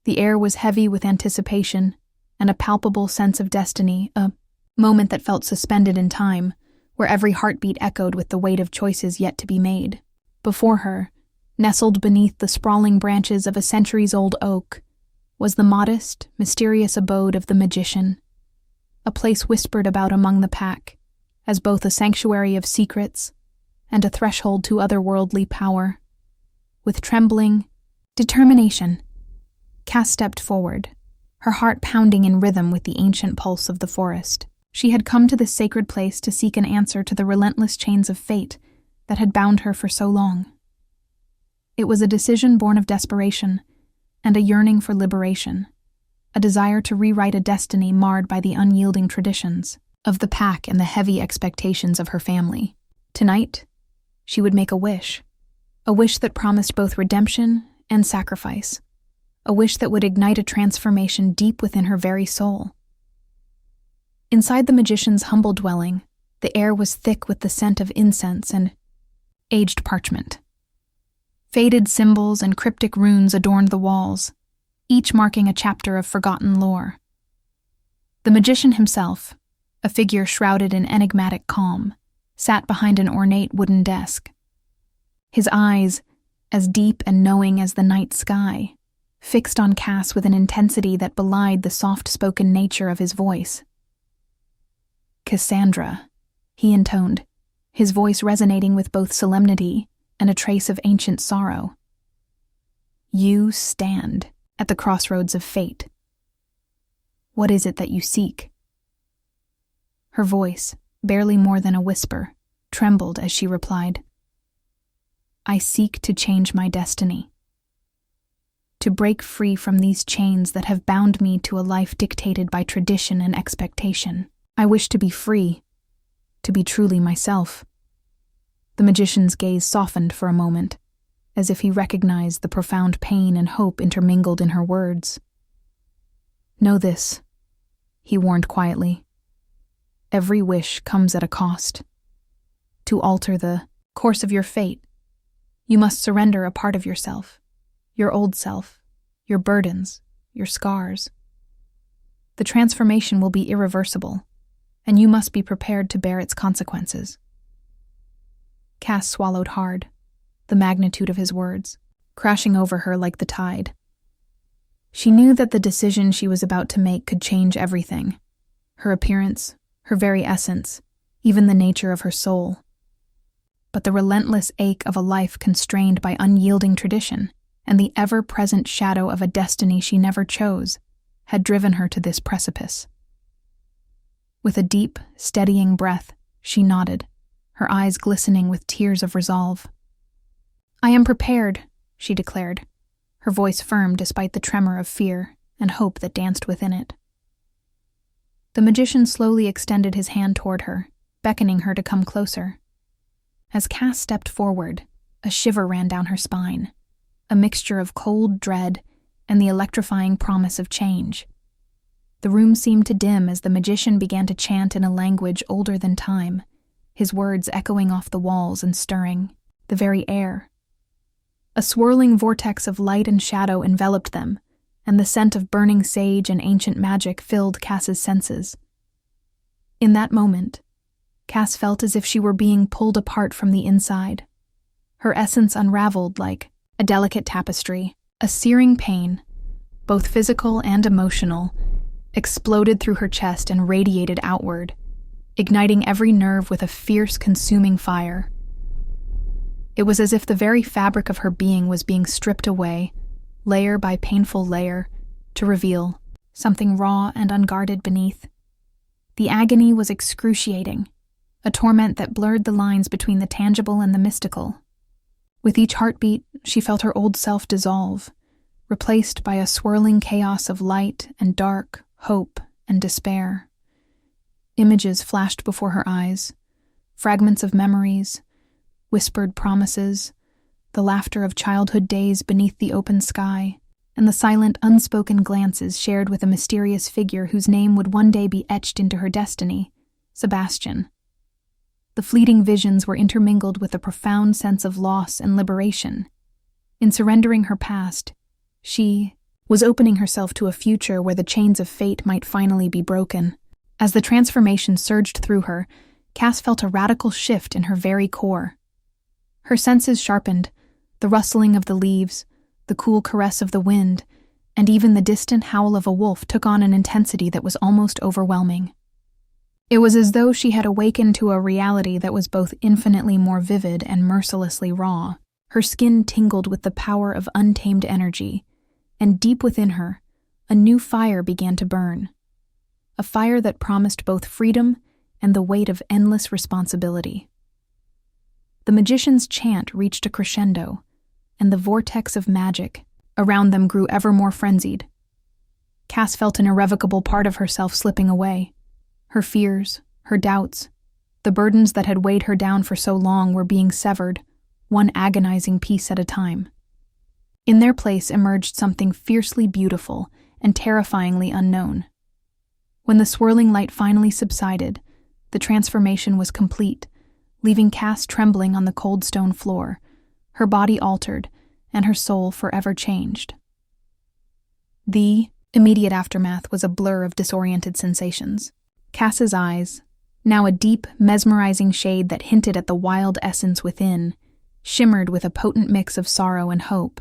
The air was heavy with anticipation and a palpable sense of destiny, a moment that felt suspended in time, where every heartbeat echoed with the weight of choices yet to be made. Before her, nestled beneath the sprawling branches of a centuries-old oak, was the modest, mysterious abode of the magician, a place whispered about among the pack, as both a sanctuary of secrets and a threshold to otherworldly power. With trembling determination, Cass stepped forward, her heart pounding in rhythm with the ancient pulse of the forest. She had come to this sacred place to seek an answer to the relentless chains of fate that had bound her for so long. It was a decision born of desperation and a yearning for liberation, a desire to rewrite a destiny marred by the unyielding traditions of the pack and the heavy expectations of her family. Tonight, she would make a wish that promised both redemption and sacrifice, a wish that would ignite a transformation deep within her very soul. Inside the magician's humble dwelling, the air was thick with the scent of incense and aged parchment. Faded symbols and cryptic runes adorned the walls, each marking a chapter of forgotten lore. The magician himself, a figure shrouded in enigmatic calm, sat behind an ornate wooden desk. His eyes, as deep and knowing as the night sky, fixed on Cass with an intensity that belied the soft-spoken nature of his voice. "Cassandra," he intoned, his voice resonating with both solemnity and a trace of ancient sorrow. "You stand at the crossroads of fate. What is it that you seek?" Her voice, barely more than a whisper, trembled as she replied, "I seek to change my destiny. To break free from these chains that have bound me to a life dictated by tradition and expectation. I wish to be free, to be truly myself." The magician's gaze softened for a moment, as if he recognized the profound pain and hope intermingled in her words. "Know this," he warned quietly. "Every wish comes at a cost. To alter the course of your fate, you must surrender a part of yourself, your old self, your burdens, your scars. The transformation will be irreversible, and you must be prepared to bear its consequences." Cass swallowed hard, the magnitude of his words crashing over her like the tide. She knew that the decision she was about to make could change everything: her appearance, her very essence, even the nature of her soul. But the relentless ache of a life constrained by unyielding tradition and the ever-present shadow of a destiny she never chose had driven her to this precipice. With a deep, steadying breath, she nodded, her eyes glistening with tears of resolve. "I am prepared," she declared, her voice firm despite the tremor of fear and hope that danced within it. The magician slowly extended his hand toward her, beckoning her to come closer. As Cass stepped forward, a shiver ran down her spine, a mixture of cold dread and the electrifying promise of change. The room seemed to dim as the magician began to chant in a language older than time, his words echoing off the walls and stirring the very air. A swirling vortex of light and shadow enveloped them, and the scent of burning sage and ancient magic filled Cass's senses. In that moment, Cass felt as if she were being pulled apart from the inside. Her essence unraveled like a delicate tapestry. A searing pain, both physical and emotional, exploded through her chest and radiated outward, igniting every nerve with a fierce, consuming fire. It was as if the very fabric of her being was being stripped away, layer by painful layer, to reveal something raw and unguarded beneath. The agony was excruciating, a torment that blurred the lines between the tangible and the mystical. With each heartbeat, she felt her old self dissolve, replaced by a swirling chaos of light and dark, hope and despair. Images flashed before her eyes, fragments of memories, whispered promises, the laughter of childhood days beneath the open sky, and the silent, unspoken glances shared with a mysterious figure whose name would one day be etched into her destiny, Sebastian. The fleeting visions were intermingled with a profound sense of loss and liberation. In surrendering her past, she was opening herself to a future where the chains of fate might finally be broken. As the transformation surged through her, Cass felt a radical shift in her very core. Her senses sharpened, the rustling of the leaves, the cool caress of the wind, and even the distant howl of a wolf took on an intensity that was almost overwhelming. It was as though she had awakened to a reality that was both infinitely more vivid and mercilessly raw. Her skin tingled with the power of untamed energy, and deep within her, a new fire began to burn. A fire that promised both freedom and the weight of endless responsibility. The magician's chant reached a crescendo, and the vortex of magic around them grew ever more frenzied. Cass felt an irrevocable part of herself slipping away. Her fears, her doubts, the burdens that had weighed her down for so long were being severed, one agonizing piece at a time. In their place emerged something fiercely beautiful and terrifyingly unknown. When the swirling light finally subsided, the transformation was complete, leaving Cass trembling on the cold stone floor, her body altered and her soul forever changed. The immediate aftermath was a blur of disoriented sensations. Cass's eyes, now a deep, mesmerizing shade that hinted at the wild essence within, shimmered with a potent mix of sorrow and hope.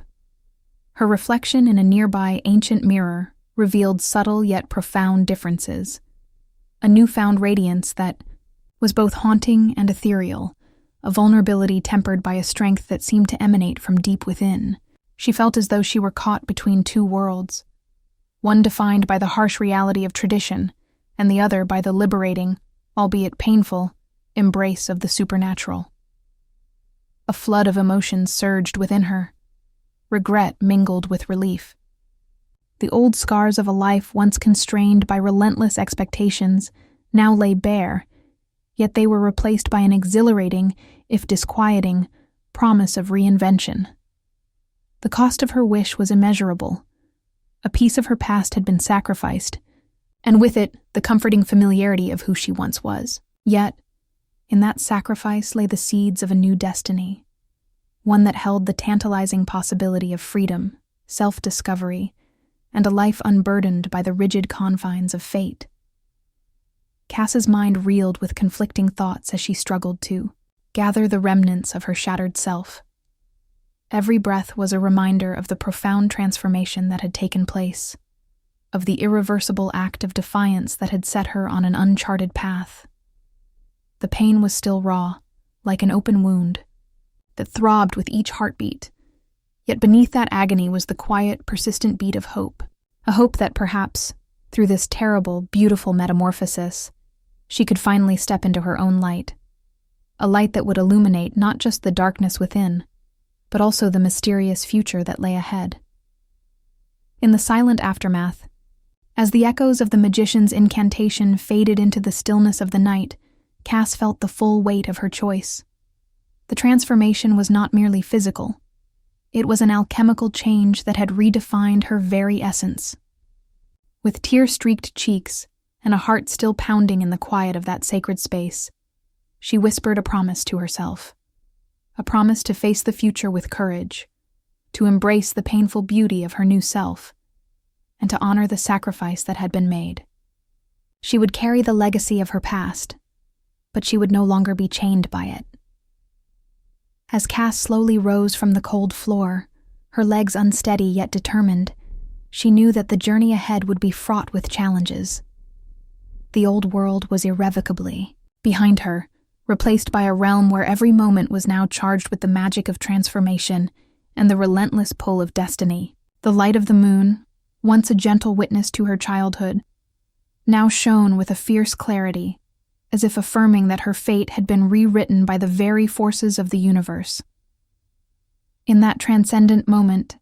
Her reflection in a nearby ancient mirror revealed subtle yet profound differences. A newfound radiance that was both haunting and ethereal, a vulnerability tempered by a strength that seemed to emanate from deep within. She felt as though she were caught between two worlds, one defined by the harsh reality of tradition, and the other by the liberating, albeit painful, embrace of the supernatural. A flood of emotions surged within her. Regret mingled with relief. The old scars of a life once constrained by relentless expectations now lay bare, yet they were replaced by an exhilarating, if disquieting, promise of reinvention. The cost of her wish was immeasurable. A piece of her past had been sacrificed, and with it, the comforting familiarity of who she once was. Yet, in that sacrifice lay the seeds of a new destiny, one that held the tantalizing possibility of freedom, self-discovery, and a life unburdened by the rigid confines of fate. Cass's mind reeled with conflicting thoughts as she struggled to gather the remnants of her shattered self. Every breath was a reminder of the profound transformation that had taken place, of the irreversible act of defiance that had set her on an uncharted path. The pain was still raw, like an open wound, that throbbed with each heartbeat, yet beneath that agony was the quiet, persistent beat of hope, a hope that perhaps, through this terrible, beautiful metamorphosis, she could finally step into her own light, a light that would illuminate not just the darkness within, but also the mysterious future that lay ahead. In the silent aftermath, as the echoes of the magician's incantation faded into the stillness of the night, Cass felt the full weight of her choice. The transformation was not merely physical. It was an alchemical change that had redefined her very essence. With tear-streaked cheeks and a heart still pounding in the quiet of that sacred space, she whispered a promise to herself. A promise to face the future with courage, to embrace the painful beauty of her new self, and to honor the sacrifice that had been made. She would carry the legacy of her past, but she would no longer be chained by it. As Cass slowly rose from the cold floor, her legs unsteady yet determined, she knew that the journey ahead would be fraught with challenges. The old world was irrevocably behind her, replaced by a realm where every moment was now charged with the magic of transformation and the relentless pull of destiny. The light of the moon, once a gentle witness to her childhood, now shone with a fierce clarity, as if affirming that her fate had been rewritten by the very forces of the universe. In that transcendent moment,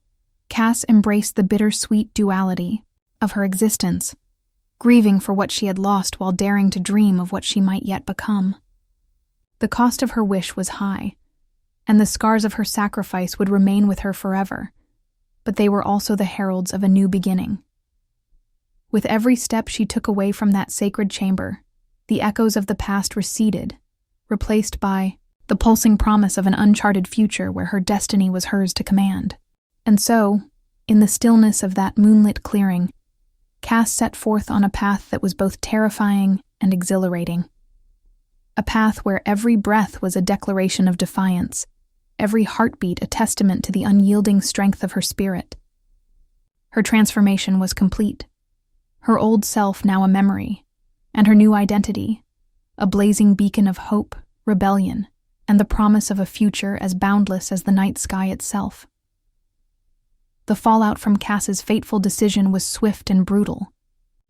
Cass embraced the bittersweet duality of her existence, grieving for what she had lost while daring to dream of what she might yet become. The cost of her wish was high, and the scars of her sacrifice would remain with her forever, but they were also the heralds of a new beginning. With every step she took away from that sacred chamber, the echoes of the past receded, replaced by the pulsing promise of an uncharted future where her destiny was hers to command. And so, in the stillness of that moonlit clearing, Cass set forth on a path that was both terrifying and exhilarating. A path where every breath was a declaration of defiance, every heartbeat a testament to the unyielding strength of her spirit. Her transformation was complete, her old self now a memory, and her new identity, a blazing beacon of hope, rebellion, and the promise of a future as boundless as the night sky itself. The fallout from Cass's fateful decision was swift and brutal,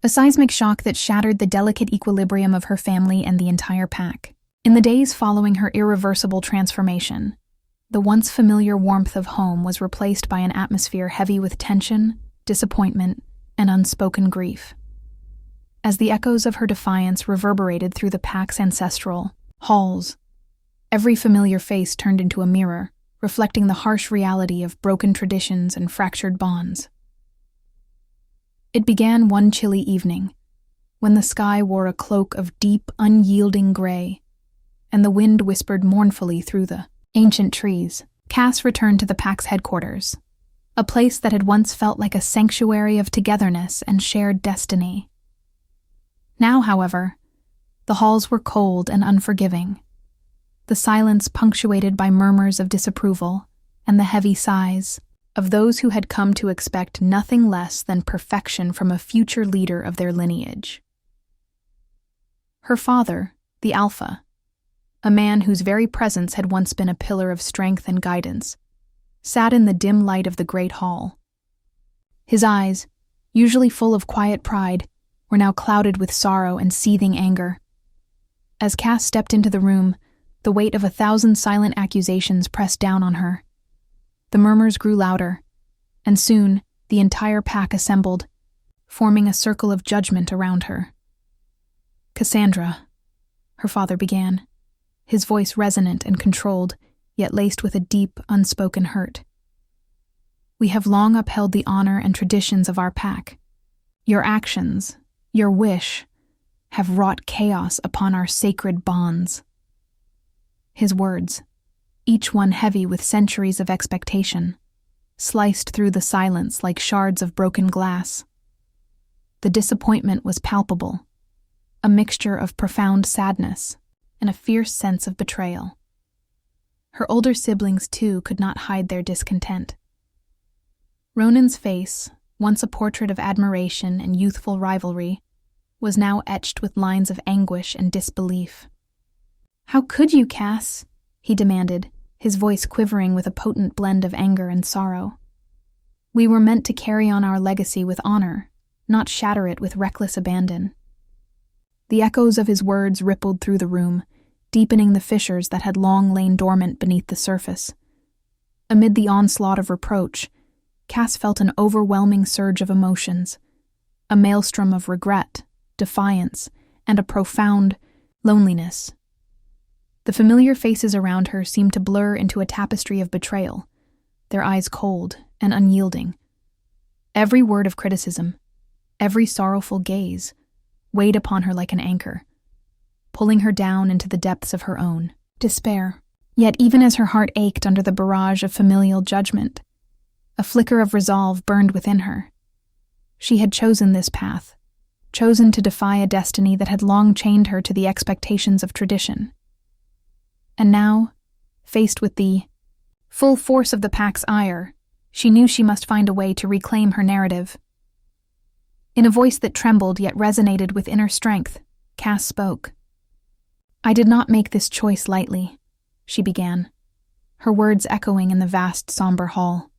a seismic shock that shattered the delicate equilibrium of her family and the entire pack. In the days following her irreversible transformation, the once familiar warmth of home was replaced by an atmosphere heavy with tension, disappointment, and unspoken grief. As the echoes of her defiance reverberated through the pack's ancestral halls, every familiar face turned into a mirror, reflecting the harsh reality of broken traditions and fractured bonds. It began one chilly evening, when the sky wore a cloak of deep, unyielding gray, and the wind whispered mournfully through the ancient trees. Cass returned to the pack's headquarters, a place that had once felt like a sanctuary of togetherness and shared destiny. Now, however, the halls were cold and unforgiving, the silence punctuated by murmurs of disapproval and the heavy sighs of those who had come to expect nothing less than perfection from a future leader of their lineage. Her father, the Alpha, a man whose very presence had once been a pillar of strength and guidance, sat in the dim light of the great hall. His eyes, usually full of quiet pride, were now clouded with sorrow and seething anger. As Cass stepped into the room, the weight of 1,000 silent accusations pressed down on her. The murmurs grew louder, and soon the entire pack assembled, forming a circle of judgment around her. "Cassandra," her father began, his voice resonant and controlled, yet laced with a deep, unspoken hurt. "We have long upheld the honor and traditions of our pack. Your actions, your wish, have wrought chaos upon our sacred bonds." His words, each one heavy with centuries of expectation, sliced through the silence like shards of broken glass. The disappointment was palpable, a mixture of profound sadness and a fierce sense of betrayal. Her older siblings, too, could not hide their discontent. Ronan's face, once a portrait of admiration and youthful rivalry, was now etched with lines of anguish and disbelief. "How could you, Cass?" he demanded, his voice quivering with a potent blend of anger and sorrow. "We were meant to carry on our legacy with honor, not shatter it with reckless abandon." The echoes of his words rippled through the room, deepening the fissures that had long lain dormant beneath the surface. Amid the onslaught of reproach, Cass felt an overwhelming surge of emotions, a maelstrom of regret, defiance, and a profound loneliness. The familiar faces around her seemed to blur into a tapestry of betrayal, their eyes cold and unyielding. Every word of criticism, Every sorrowful gaze weighed upon her like an anchor, pulling her down into the depths of her own despair. Yet even as her heart ached under the barrage of familial judgment, a flicker of resolve burned within her. She had chosen this path, chosen to defy a destiny that had long chained her to the expectations of tradition. And now, faced with the full force of the pack's ire, she knew she must find a way to reclaim her narrative. In a voice that trembled yet resonated with inner strength, Cass spoke. "I did not make this choice lightly," she began, her words echoing in the vast, somber hall.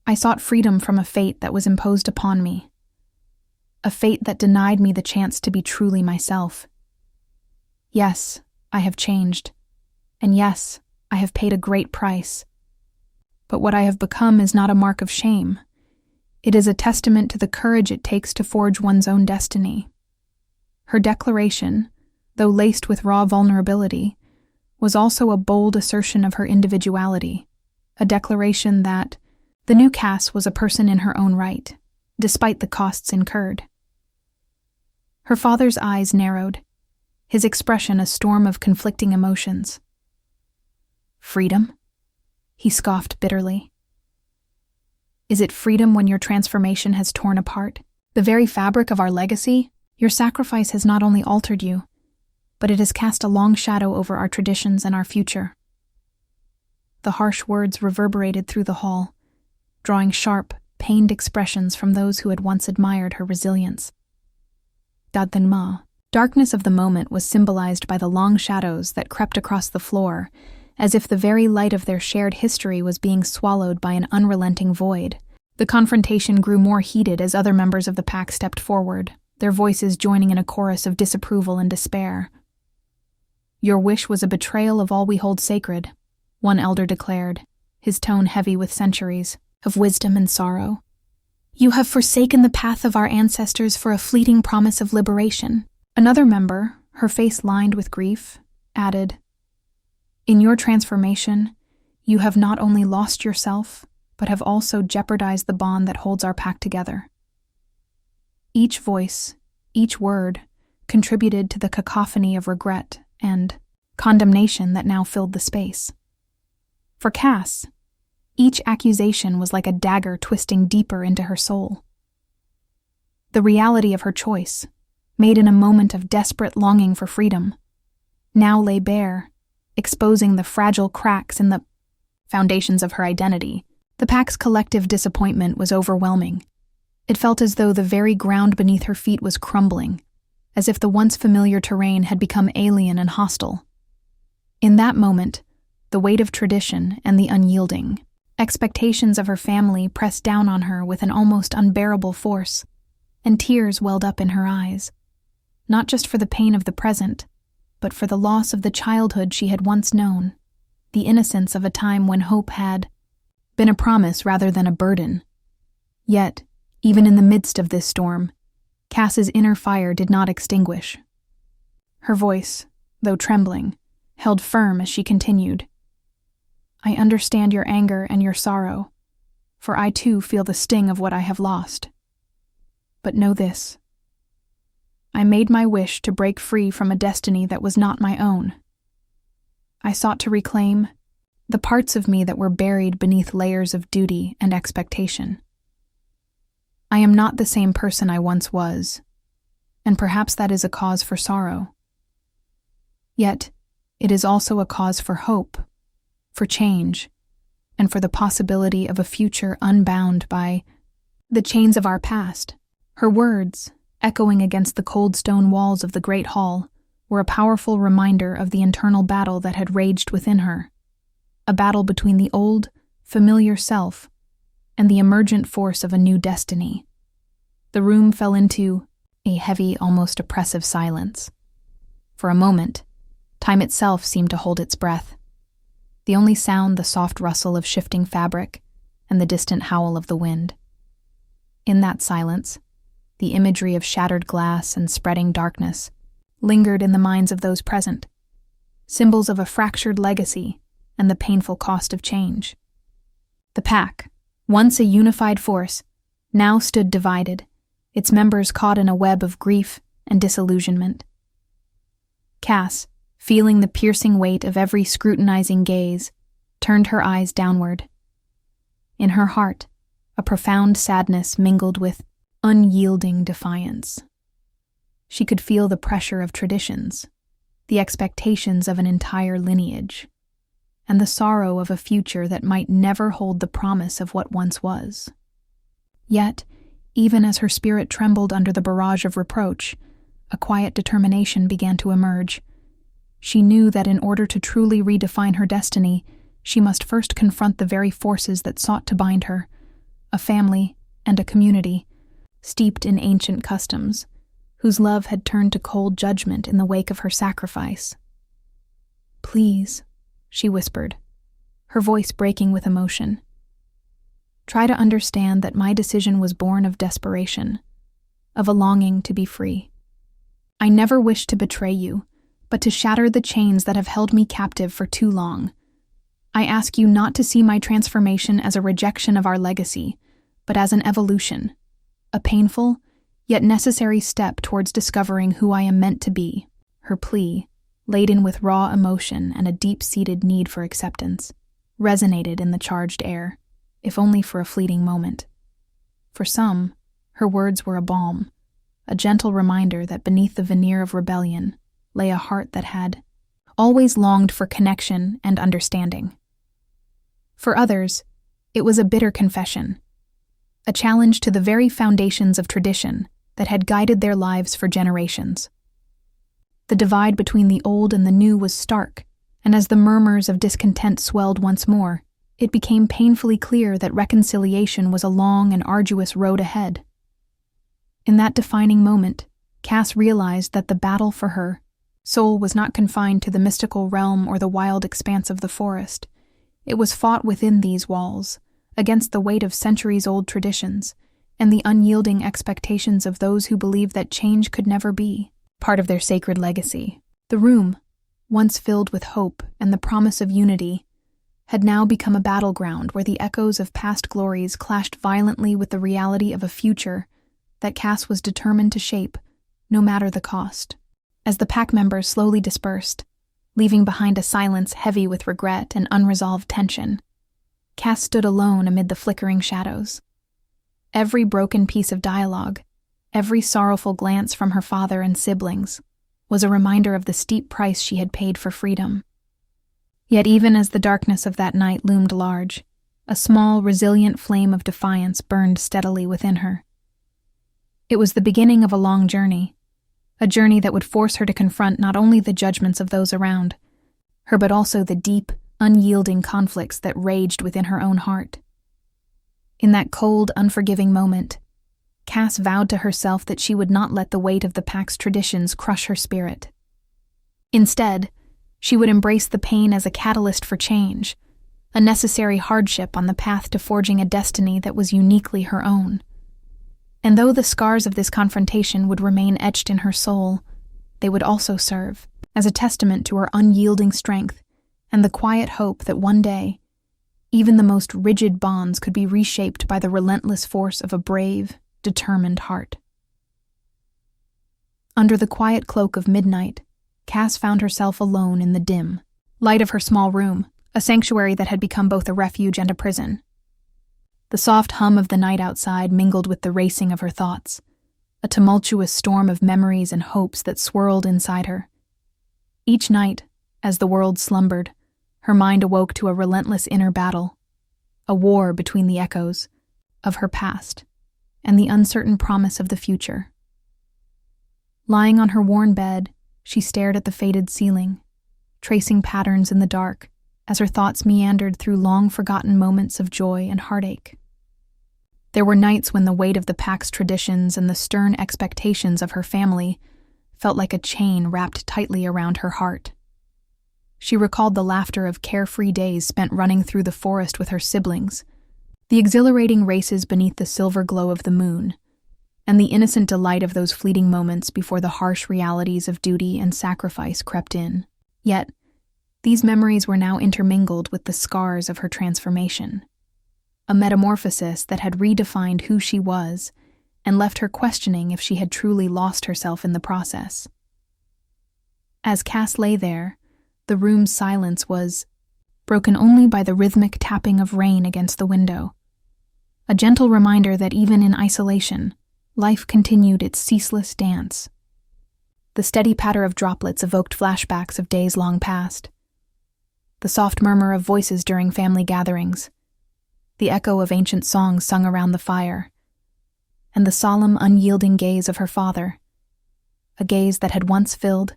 "I sought freedom from a fate that was imposed upon me, a fate that denied me the chance to be truly myself. Yes, I have changed, and yes, I have paid a great price. But what I have become is not a mark of shame. It is a testament to the courage it takes to forge one's own destiny." Her declaration, though laced with raw vulnerability, was also a bold assertion of her individuality, a declaration that the new Cass was a person in her own right, despite the costs incurred. Her father's eyes narrowed, his expression a storm of conflicting emotions. "Freedom?" he scoffed bitterly. "Is it freedom when your transformation has torn apart the very fabric of our legacy? Your sacrifice has not only altered you, but it has cast a long shadow over our traditions and our future." The harsh words reverberated through the hall, drawing sharp, pained expressions from those who had once admired her resilience. Darkness of the moment was symbolized by the long shadows that crept across the floor, as if the very light of their shared history was being swallowed by an unrelenting void. The confrontation grew more heated as other members of the pack stepped forward, their voices joining in a chorus of disapproval and despair. "Your wish was a betrayal of all we hold sacred," one elder declared, his tone heavy with centuries of wisdom and sorrow. "You have forsaken the path of our ancestors for a fleeting promise of liberation." Another member, her face lined with grief, added, "In your transformation, you have not only lost yourself, but have also jeopardized the bond that holds our pack together." Each voice, each word, contributed to the cacophony of regret and condemnation that now filled the space. For Cass, each accusation was like a dagger twisting deeper into her soul. The reality of her choice, made in a moment of desperate longing for freedom, now lay bare, exposing the fragile cracks in the foundations of her identity. The pack's collective disappointment was overwhelming. It felt as though the very ground beneath her feet was crumbling, as if the once familiar terrain had become alien and hostile. In that moment, the weight of tradition and the unyielding expectations of her family pressed down on her with an almost unbearable force, and tears welled up in her eyes, not just for the pain of the present, but for the loss of the childhood she had once known, the innocence of a time when hope had been a promise rather than a burden. Yet, even in the midst of this storm, Cass's inner fire did not extinguish. Her voice, though trembling, held firm as she continued. "I understand your anger and your sorrow, for I too feel the sting of what I have lost. But know this. I made my wish to break free from a destiny that was not my own. I sought to reclaim the parts of me that were buried beneath layers of duty and expectation. I am not the same person I once was, and perhaps that is a cause for sorrow. Yet, it is also a cause for hope, for change, and for the possibility of a future unbound by the chains of our past." Her words, echoing against the cold stone walls of the great hall, were a powerful reminder of the internal battle that had raged within her, a battle between the old, familiar self and the emergent force of a new destiny. The room fell into a heavy, almost oppressive silence. For a moment, time itself seemed to hold its breath. The only sound the soft rustle of shifting fabric and the distant howl of the wind. In that silence, the imagery of shattered glass and spreading darkness lingered in the minds of those present, symbols of a fractured legacy and the painful cost of change. The pack, once a unified force, now stood divided, its members caught in a web of grief and disillusionment. Cass, feeling the piercing weight of every scrutinizing gaze, turned her eyes downward. In her heart, a profound sadness mingled with unyielding defiance. She could feel the pressure of traditions, the expectations of an entire lineage, and the sorrow of a future that might never hold the promise of what once was. Yet, even as her spirit trembled under the barrage of reproach, a quiet determination began to emerge. She knew that in order to truly redefine her destiny, she must first confront the very forces that sought to bind her, a family and a community, steeped in ancient customs, whose love had turned to cold judgment in the wake of her sacrifice. "Please," she whispered, her voice breaking with emotion. "Try to understand that my decision was born of desperation, of a longing to be free. I never wished to betray you, but to shatter the chains that have held me captive for too long. I ask you not to see my transformation as a rejection of our legacy, but as an evolution, a painful, yet necessary step towards discovering who I am meant to be." Her plea, laden with raw emotion and a deep-seated need for acceptance, resonated in the charged air, if only for a fleeting moment. For some, her words were a balm, a gentle reminder that beneath the veneer of rebellion lay a heart that had always longed for connection and understanding. For others, it was a bitter confession, a challenge to the very foundations of tradition that had guided their lives for generations. The divide between the old and the new was stark, and as the murmurs of discontent swelled once more, it became painfully clear that reconciliation was a long and arduous road ahead. In that defining moment, Cass realized that the battle for her soul was not confined to the mystical realm or the wild expanse of the forest. It was fought within these walls, against the weight of centuries-old traditions and the unyielding expectations of those who believed that change could never be part of their sacred legacy. The room, once filled with hope and the promise of unity, had now become a battleground where the echoes of past glories clashed violently with the reality of a future that Cass was determined to shape, no matter the cost. As the pack members slowly dispersed, leaving behind a silence heavy with regret and unresolved tension, Cass stood alone amid the flickering shadows. Every broken piece of dialogue, every sorrowful glance from her father and siblings, was a reminder of the steep price she had paid for freedom. Yet even as the darkness of that night loomed large, a small, resilient flame of defiance burned steadily within her. It was the beginning of a long journey, a journey that would force her to confront not only the judgments of those around her, but also the deep, unyielding conflicts that raged within her own heart. In that cold, unforgiving moment, Cass vowed to herself that she would not let the weight of the pack's traditions crush her spirit. Instead, she would embrace the pain as a catalyst for change, a necessary hardship on the path to forging a destiny that was uniquely her own. And though the scars of this confrontation would remain etched in her soul, they would also serve as a testament to her unyielding strength and the quiet hope that one day, even the most rigid bonds could be reshaped by the relentless force of a brave, determined heart. Under the quiet cloak of midnight, Cass found herself alone in the dim light of her small room, a sanctuary that had become both a refuge and a prison. The soft hum of the night outside mingled with the racing of her thoughts, a tumultuous storm of memories and hopes that swirled inside her. Each night, as the world slumbered, her mind awoke to a relentless inner battle, a war between the echoes of her past and the uncertain promise of the future. Lying on her worn bed, she stared at the faded ceiling, tracing patterns in the dark as her thoughts meandered through long-forgotten moments of joy and heartache. There were nights when the weight of the pack's traditions and the stern expectations of her family felt like a chain wrapped tightly around her heart. She recalled the laughter of carefree days spent running through the forest with her siblings, the exhilarating races beneath the silver glow of the moon, and the innocent delight of those fleeting moments before the harsh realities of duty and sacrifice crept in. Yet, these memories were now intermingled with the scars of her transformation, a metamorphosis that had redefined who she was and left her questioning if she had truly lost herself in the process. As Cass lay there, the room's silence was broken only by the rhythmic tapping of rain against the window, a gentle reminder that even in isolation, life continued its ceaseless dance. The steady patter of droplets evoked flashbacks of days long past. The soft murmur of voices during family gatherings, the echo of ancient songs sung around the fire, and the solemn, unyielding gaze of her father, a gaze that had once filled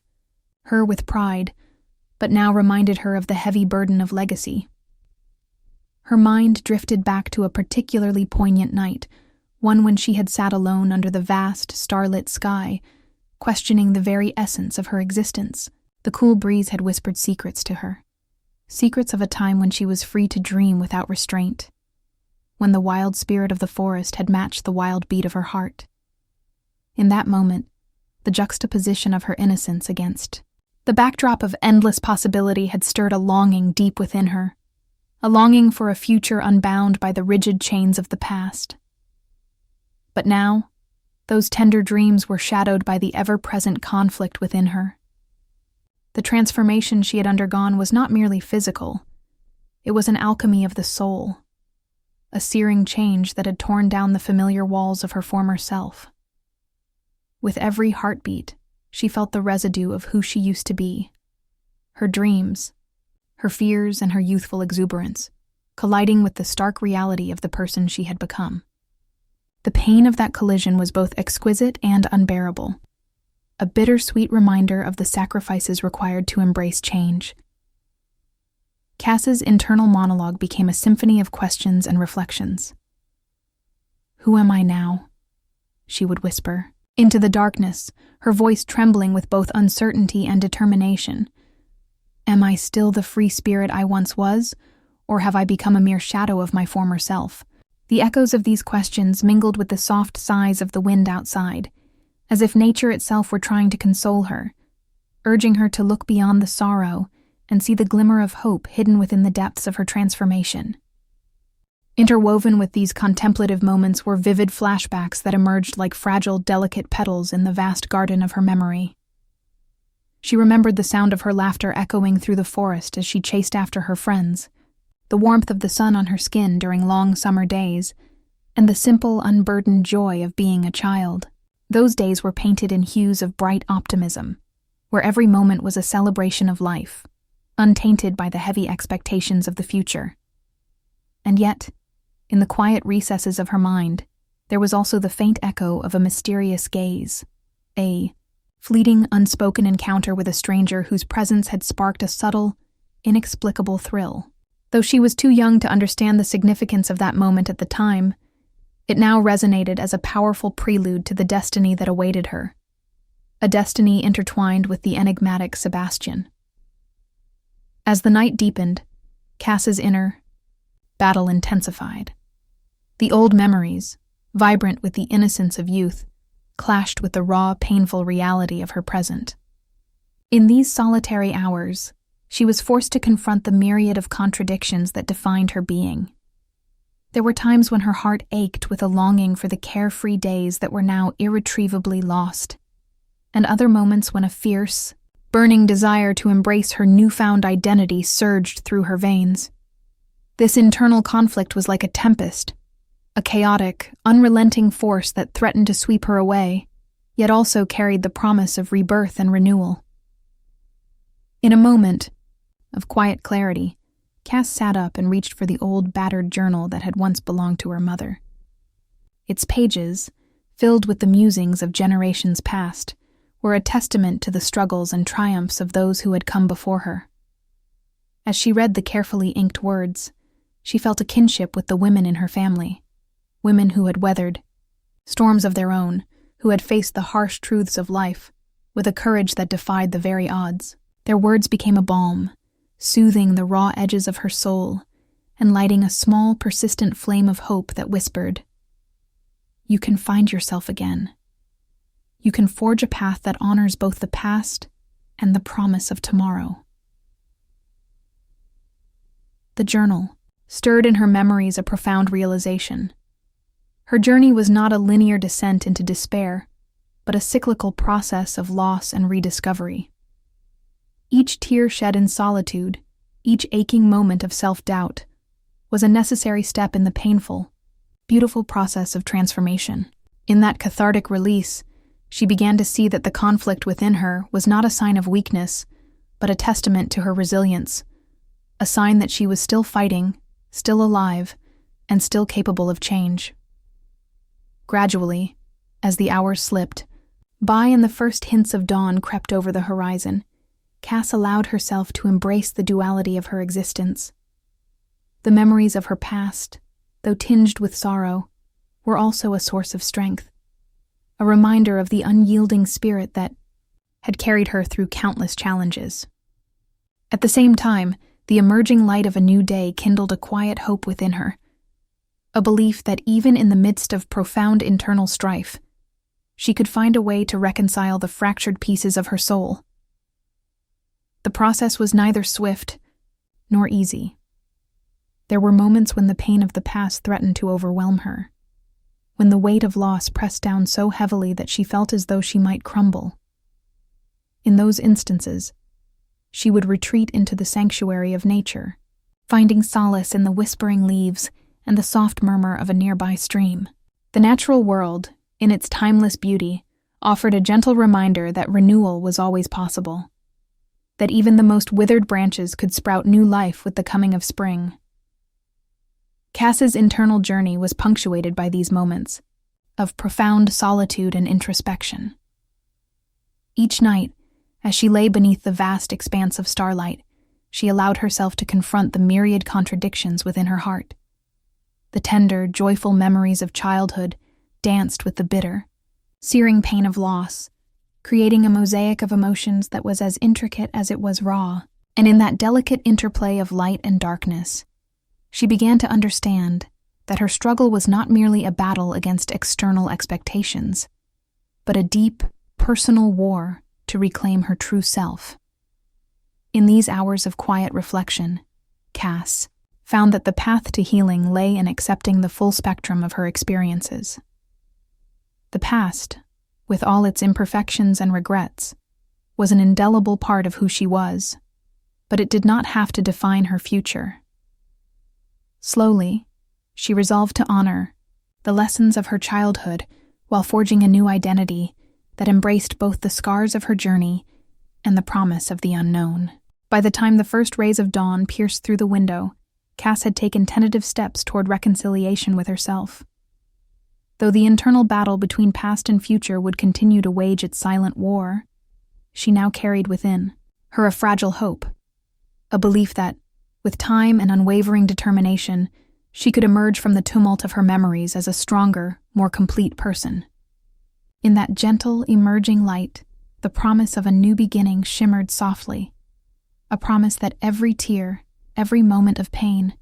her with pride, but now reminded her of the heavy burden of legacy. Her mind drifted back to a particularly poignant night, one when she had sat alone under the vast, starlit sky, questioning the very essence of her existence. The cool breeze had whispered secrets to her, secrets of a time when she was free to dream without restraint, when the wild spirit of the forest had matched the wild beat of her heart. In that moment, the juxtaposition of her innocence against the backdrop of endless possibility had stirred a longing deep within her, a longing for a future unbound by the rigid chains of the past. But now, those tender dreams were shadowed by the ever-present conflict within her. The transformation she had undergone was not merely physical. It was an alchemy of the soul, a searing change that had torn down the familiar walls of her former self. With every heartbeat, she felt the residue of who she used to be, her dreams, her fears, and her youthful exuberance, colliding with the stark reality of the person she had become. The pain of that collision was both exquisite and unbearable, a bittersweet reminder of the sacrifices required to embrace change. Cass's internal monologue became a symphony of questions and reflections. "Who am I now?" she would whisper into the darkness, her voice trembling with both uncertainty and determination. "Am I still the free spirit I once was, or have I become a mere shadow of my former self?" The echoes of these questions mingled with the soft sighs of the wind outside, as if nature itself were trying to console her, urging her to look beyond the sorrow and see the glimmer of hope hidden within the depths of her transformation. Interwoven with these contemplative moments were vivid flashbacks that emerged like fragile, delicate petals in the vast garden of her memory. She remembered the sound of her laughter echoing through the forest as she chased after her friends, the warmth of the sun on her skin during long summer days, and the simple, unburdened joy of being a child. Those days were painted in hues of bright optimism, where every moment was a celebration of life, untainted by the heavy expectations of the future. And yet, in the quiet recesses of her mind, there was also the faint echo of a mysterious gaze, a fleeting, unspoken encounter with a stranger whose presence had sparked a subtle, inexplicable thrill. Though she was too young to understand the significance of that moment at the time, it now resonated as a powerful prelude to the destiny that awaited her, a destiny intertwined with the enigmatic Sebastian. As the night deepened, Cass's inner battle intensified. The old memories, vibrant with the innocence of youth, clashed with the raw, painful reality of her present. In these solitary hours, she was forced to confront the myriad of contradictions that defined her being. There were times when her heart ached with a longing for the carefree days that were now irretrievably lost, and other moments when a fierce, burning desire to embrace her newfound identity surged through her veins. This internal conflict was like a tempest, a chaotic, unrelenting force that threatened to sweep her away, yet also carried the promise of rebirth and renewal. In a moment of quiet clarity, Cass sat up and reached for the old, battered journal that had once belonged to her mother. Its pages, filled with the musings of generations past, were a testament to the struggles and triumphs of those who had come before her. As she read the carefully inked words, she felt a kinship with the women in her family, women who had weathered storms of their own, who had faced the harsh truths of life with a courage that defied the very odds. Their words became a balm, soothing the raw edges of her soul and lighting a small, persistent flame of hope that whispered, "You can find yourself again. You can forge a path that honors both the past and the promise of tomorrow." The journal stirred in her memories a profound realization. Her journey was not a linear descent into despair, but a cyclical process of loss and rediscovery. Each tear shed in solitude, each aching moment of self-doubt, was a necessary step in the painful, beautiful process of transformation. In that cathartic release, she began to see that the conflict within her was not a sign of weakness, but a testament to her resilience, a sign that she was still fighting, still alive, and still capable of change. Gradually, as the hours slipped by and the first hints of dawn crept over the horizon, Cass allowed herself to embrace the duality of her existence. The memories of her past, though tinged with sorrow, were also a source of strength, a reminder of the unyielding spirit that had carried her through countless challenges. At the same time, the emerging light of a new day kindled a quiet hope within her, a belief that even in the midst of profound internal strife, she could find a way to reconcile the fractured pieces of her soul. The process was neither swift nor easy. There were moments when the pain of the past threatened to overwhelm her, when the weight of loss pressed down so heavily that she felt as though she might crumble. In those instances, she would retreat into the sanctuary of nature, finding solace in the whispering leaves and the soft murmur of a nearby stream. The natural world, in its timeless beauty, offered a gentle reminder that renewal was always possible, that even the most withered branches could sprout new life with the coming of spring. Cass's internal journey was punctuated by these moments of profound solitude and introspection. Each night, as she lay beneath the vast expanse of starlight, she allowed herself to confront the myriad contradictions within her heart. The tender, joyful memories of childhood danced with the bitter, searing pain of loss, creating a mosaic of emotions that was as intricate as it was raw. And in that delicate interplay of light and darkness, she began to understand that her struggle was not merely a battle against external expectations, but a deep, personal war to reclaim her true self. In these hours of quiet reflection, Cass found that the path to healing lay in accepting the full spectrum of her experiences. The past, with all its imperfections and regrets, was an indelible part of who she was, but it did not have to define her future. Slowly, she resolved to honor the lessons of her childhood while forging a new identity that embraced both the scars of her journey and the promise of the unknown. By the time the first rays of dawn pierced through the window, Cass had taken tentative steps toward reconciliation with herself. Though the internal battle between past and future would continue to wage its silent war, she now carried within her a fragile hope, a belief that, with time and unwavering determination, she could emerge from the tumult of her memories as a stronger, more complete person. In that gentle, emerging light, the promise of a new beginning shimmered softly, a promise that every tear, every moment of pain,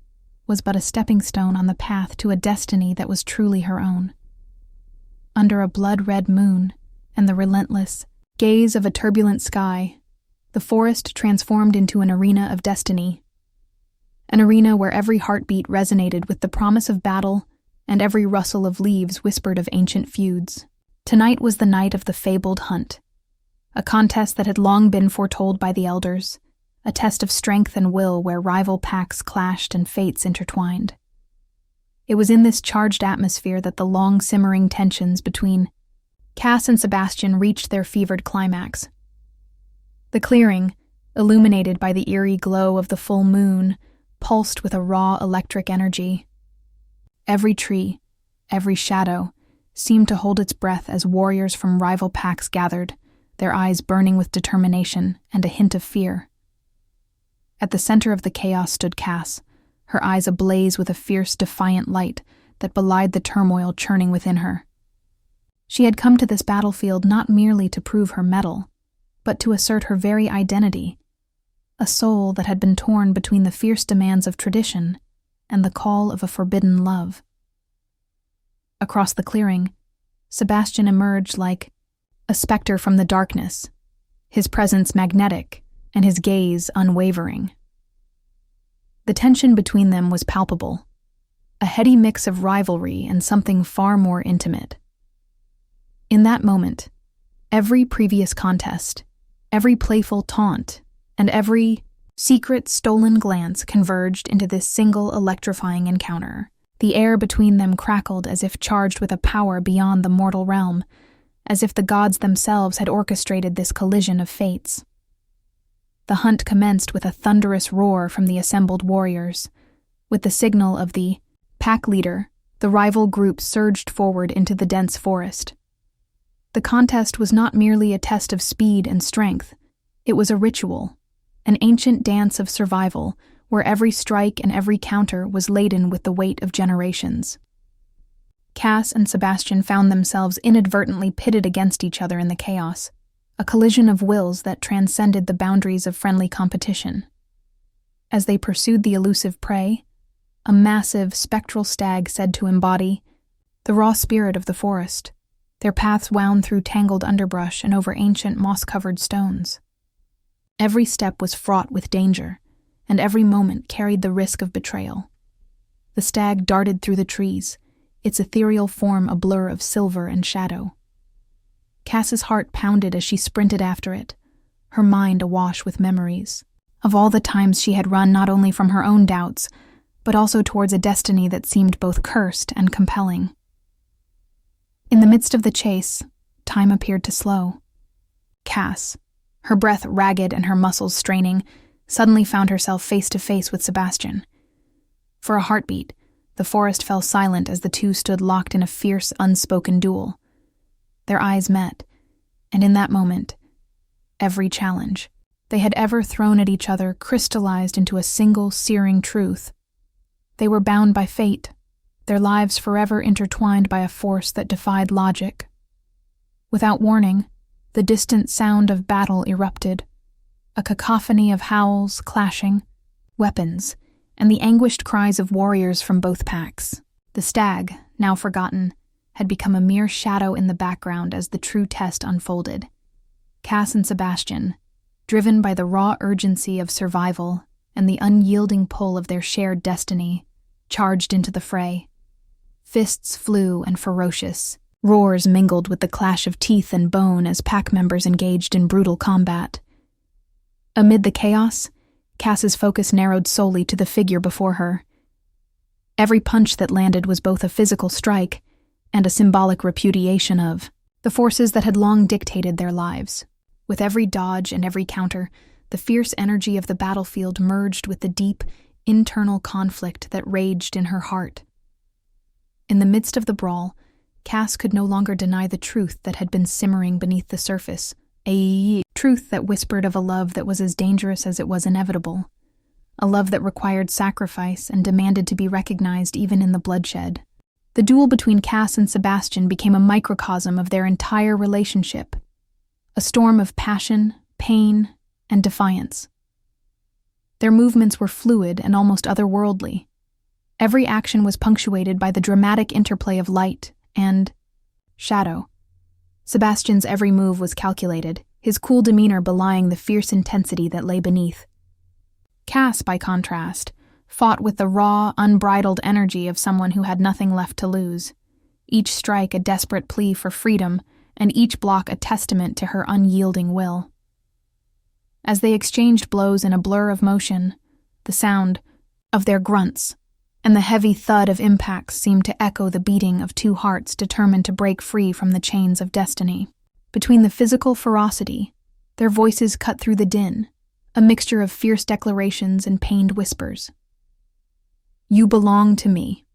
was but a stepping stone on the path to a destiny that was truly her own. Under a blood-red moon and the relentless gaze of a turbulent sky, the forest transformed into an arena of destiny, an arena where every heartbeat resonated with the promise of battle and every rustle of leaves whispered of ancient feuds. Tonight was the night of the fabled hunt, a contest that had long been foretold by the elders, a test of strength and will where rival packs clashed and fates intertwined. It was in this charged atmosphere that the long-simmering tensions between Cass and Sebastian reached their fevered climax. The clearing, illuminated by the eerie glow of the full moon, pulsed with a raw electric energy. Every tree, every shadow, seemed to hold its breath as warriors from rival packs gathered, their eyes burning with determination and a hint of fear. At the center of the chaos stood Cass, her eyes ablaze with a fierce, defiant light that belied the turmoil churning within her. She had come to this battlefield not merely to prove her mettle, but to assert her very identity, a soul that had been torn between the fierce demands of tradition and the call of a forbidden love. Across the clearing, Sebastian emerged like a specter from the darkness, his presence magnetic and his gaze unwavering. The tension between them was palpable, a heady mix of rivalry and something far more intimate. In that moment, every previous contest, every playful taunt, and every secret stolen glance converged into this single electrifying encounter. The air between them crackled as if charged with a power beyond the mortal realm, as if the gods themselves had orchestrated this collision of fates. The hunt commenced with a thunderous roar from the assembled warriors. With the signal of the pack leader, the rival group surged forward into the dense forest. The contest was not merely a test of speed and strength. It was a ritual, an ancient dance of survival, where every strike and every counter was laden with the weight of generations. Cass and Sebastian found themselves inadvertently pitted against each other in the chaos, a collision of wills that transcended the boundaries of friendly competition. As they pursued the elusive prey, a massive, spectral stag said to embody the raw spirit of the forest. Their paths wound through tangled underbrush and over ancient moss-covered stones. Every step was fraught with danger, and every moment carried the risk of betrayal. The stag darted through the trees, its ethereal form a blur of silver and shadow. Cass's heart pounded as she sprinted after it, her mind awash with memories of all the times she had run not only from her own doubts, but also towards a destiny that seemed both cursed and compelling. In the midst of the chase, time appeared to slow. Cass, her breath ragged and her muscles straining, suddenly found herself face to face with Sebastian. For a heartbeat, the forest fell silent as the two stood locked in a fierce, unspoken duel. Their eyes met, and in that moment, every challenge they had ever thrown at each other crystallized into a single searing truth. They were bound by fate, their lives forever intertwined by a force that defied logic. Without warning, the distant sound of battle erupted, a cacophony of howls, clashing, weapons, and the anguished cries of warriors from both packs. The stag, now forgotten, had become a mere shadow in the background as the true test unfolded. Cass and Sebastian, driven by the raw urgency of survival and the unyielding pull of their shared destiny, charged into the fray. Fists flew and ferocious. Roars mingled with the clash of teeth and bone as pack members engaged in brutal combat. Amid the chaos, Cass's focus narrowed solely to the figure before her. Every punch that landed was both a physical strike and a symbolic repudiation of the forces that had long dictated their lives. With every dodge and every counter, the fierce energy of the battlefield merged with the deep, internal conflict that raged in her heart. In the midst of the brawl, Cass could no longer deny the truth that had been simmering beneath the surface, a truth that whispered of a love that was as dangerous as it was inevitable, a love that required sacrifice and demanded to be recognized even in the bloodshed. The duel between Cass and Sebastian became a microcosm of their entire relationship, a storm of passion, pain, and defiance. Their movements were fluid and almost otherworldly. Every action was punctuated by the dramatic interplay of light and shadow. Sebastian's every move was calculated, his cool demeanor belying the fierce intensity that lay beneath. Cass, by contrast, fought with the raw, unbridled energy of someone who had nothing left to lose, each strike a desperate plea for freedom, and each block a testament to her unyielding will. As they exchanged blows in a blur of motion, the sound of their grunts and the heavy thud of impacts seemed to echo the beating of two hearts determined to break free from the chains of destiny. Between the physical ferocity, their voices cut through the din, a mixture of fierce declarations and pained whispers. "You belong to me,"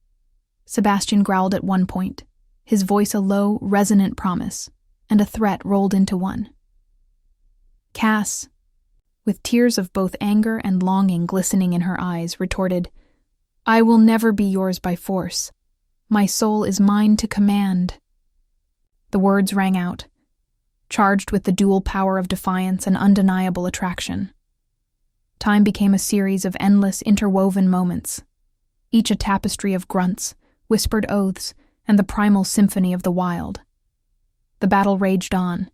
Sebastian growled at one point, his voice a low, resonant promise, and a threat rolled into one. Cass, with tears of both anger and longing glistening in her eyes, retorted, "I will never be yours by force. My soul is mine to command." The words rang out, charged with the dual power of defiance and undeniable attraction. Time became a series of endless, interwoven moments, each a tapestry of grunts, whispered oaths, and the primal symphony of the wild. The battle raged on,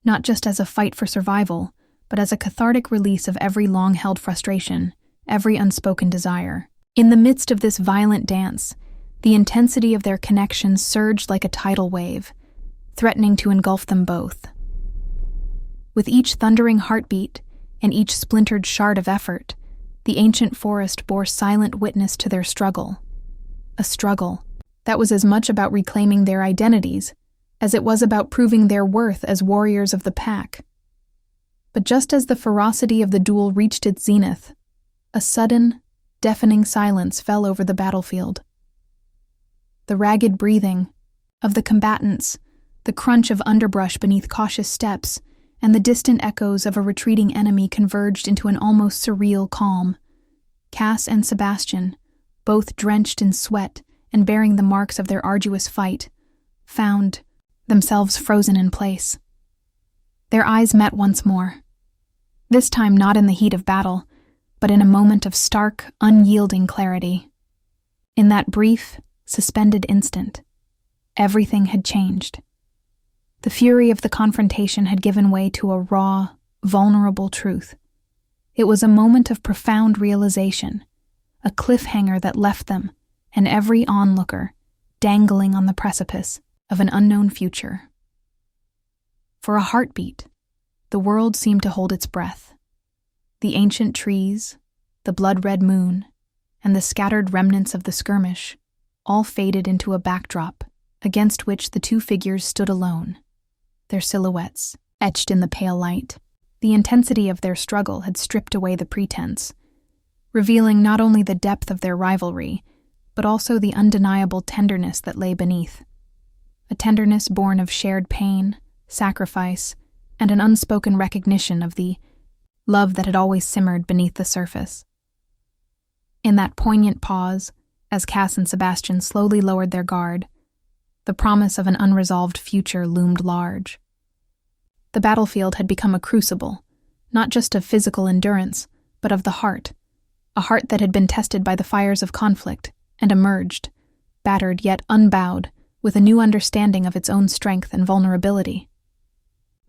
not just as a fight for survival, but as a cathartic release of every long-held frustration, every unspoken desire. In the midst of this violent dance, The intensity of their connection surged like a tidal wave, threatening to engulf them both. With each thundering heartbeat and each splintered shard of effort, the ancient forest bore silent witness to their struggle. A struggle that was as much about reclaiming their identities as it was about proving their worth as warriors of the pack. But just as the ferocity of the duel reached its zenith, a sudden, deafening silence fell over the battlefield. The ragged breathing of the combatants, the crunch of underbrush beneath cautious steps, and the distant echoes of a retreating enemy converged into an almost surreal calm. Cass and Sebastian, both drenched in sweat and bearing the marks of their arduous fight, found themselves frozen in place. Their eyes met once more, this time not in the heat of battle, but in a moment of stark, unyielding clarity. In that brief, suspended instant, everything had changed. The fury of the confrontation had given way to a raw, vulnerable truth. It was a moment of profound realization, a cliffhanger that left them, and every onlooker, dangling on the precipice of an unknown future. For a heartbeat, the world seemed to hold its breath. The ancient trees, the blood-red moon, and the scattered remnants of the skirmish all faded into a backdrop against which the two figures stood alone, their silhouettes etched in the pale light. The intensity of their struggle had stripped away the pretense, revealing not only the depth of their rivalry, but also the undeniable tenderness that lay beneath. A tenderness born of shared pain, sacrifice, and an unspoken recognition of the love that had always simmered beneath the surface. In that poignant pause, as Cass and Sebastian slowly lowered their guard, the promise of an unresolved future loomed large. The battlefield had become a crucible, not just of physical endurance, but of the heart, a heart that had been tested by the fires of conflict and emerged, battered yet unbowed, with a new understanding of its own strength and vulnerability.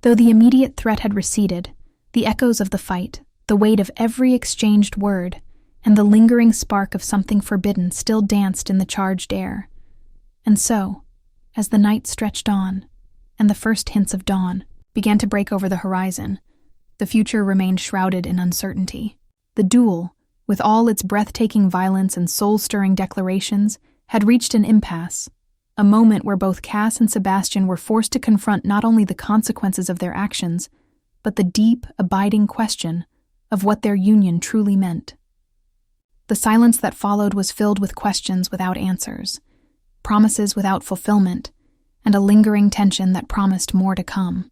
Though the immediate threat had receded, the echoes of the fight, the weight of every exchanged word, and the lingering spark of something forbidden still danced in the charged air. And so, as the night stretched on, and the first hints of dawn began to break over the horizon, the future remained shrouded in uncertainty. The duel, with all its breathtaking violence and soul-stirring declarations, had reached an impasse, a moment where both Cass and Sebastian were forced to confront not only the consequences of their actions, but the deep, abiding question of what their union truly meant. The silence that followed was filled with questions without answers, promises without fulfillment, and a lingering tension that promised more to come.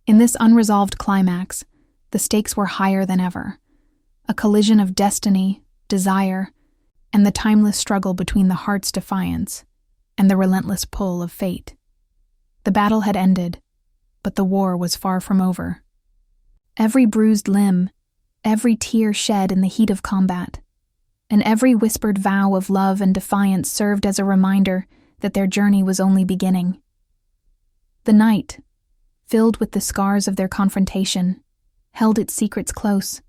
In this unresolved climax, the stakes were higher than ever, a collision of destiny, desire, and the timeless struggle between the heart's defiance and the relentless pull of fate. The battle had ended, but the war was far from over. Every bruised limb, every tear shed in the heat of combat, and every whispered vow of love and defiance served as a reminder that their journey was only beginning. The night, filled with the scars of their confrontation, held its secrets close,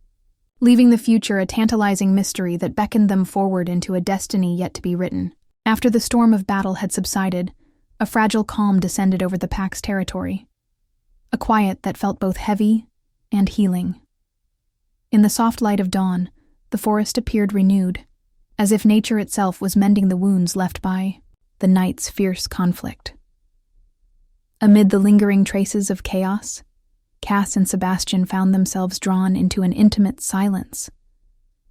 leaving the future a tantalizing mystery that beckoned them forward into a destiny yet to be written. After the storm of battle had subsided, a fragile calm descended over the pack's territory, a quiet that felt both heavy and healing. In the soft light of dawn, the forest appeared renewed, as if nature itself was mending the wounds left by the night's fierce conflict. Amid the lingering traces of chaos, Cass and Sebastian found themselves drawn into an intimate silence,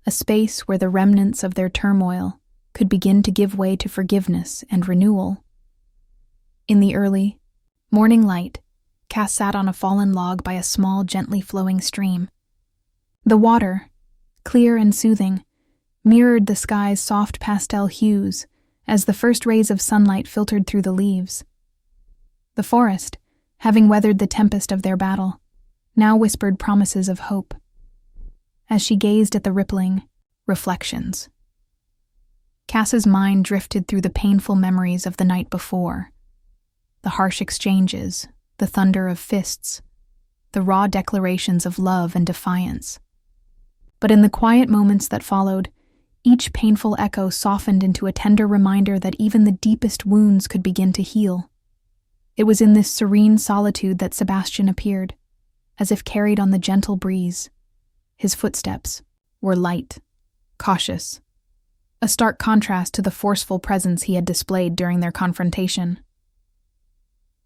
a space where the remnants of their turmoil could begin to give way to forgiveness and renewal. In the early, morning light, Cass sat on a fallen log by a small, gently flowing stream. The water, clear and soothing, mirrored the sky's soft pastel hues as the first rays of sunlight filtered through the leaves. The forest, having weathered the tempest of their battle, now whispered promises of hope. As she gazed at the rippling reflections, Cass's mind drifted through the painful memories of the night before, the harsh exchanges, the thunder of fists, the raw declarations of love and defiance. But in the quiet moments that followed, Each painful echo softened into a tender reminder that even the deepest wounds could begin to heal. It was in this serene solitude that Sebastian appeared, as if carried on the gentle breeze. His footsteps were light, cautious, a stark contrast to the forceful presence he had displayed during their confrontation.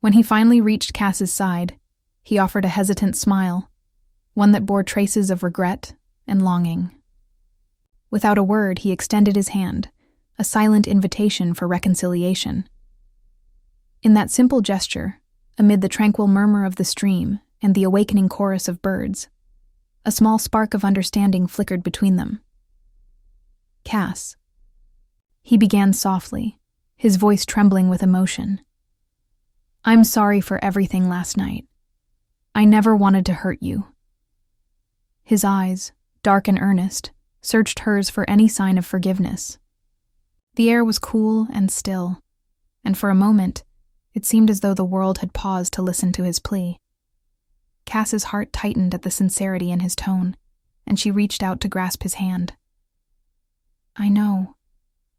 When he finally reached Cass's side, he offered a hesitant smile, one that bore traces of regret and longing. Without a word, he extended his hand, a silent invitation for reconciliation. In that simple gesture, amid the tranquil murmur of the stream and the awakening chorus of birds, a small spark of understanding flickered between them. "Cass," he began softly, his voice trembling with emotion. "I'm sorry for everything last night. I never wanted to hurt you." His eyes, dark and earnest, searched hers for any sign of forgiveness. The air was cool and still, and for a moment, it seemed as though the world had paused to listen to his plea. Cass's heart tightened at the sincerity in his tone, and she reached out to grasp his hand. "I know,"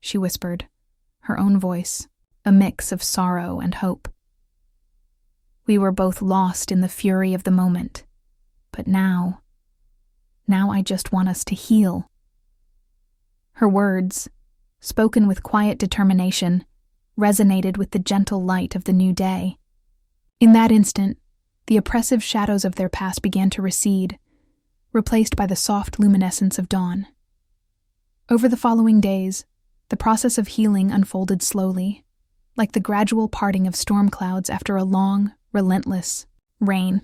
she whispered, her own voice, a mix of sorrow and hope. "We were both lost in the fury of the moment, but now I just want us to heal." Her words, spoken with quiet determination, resonated with the gentle light of the new day. In that instant, the oppressive shadows of their past began to recede, replaced by the soft luminescence of dawn. Over the following days, the process of healing unfolded slowly, like the gradual parting of storm clouds after a long, relentless rain.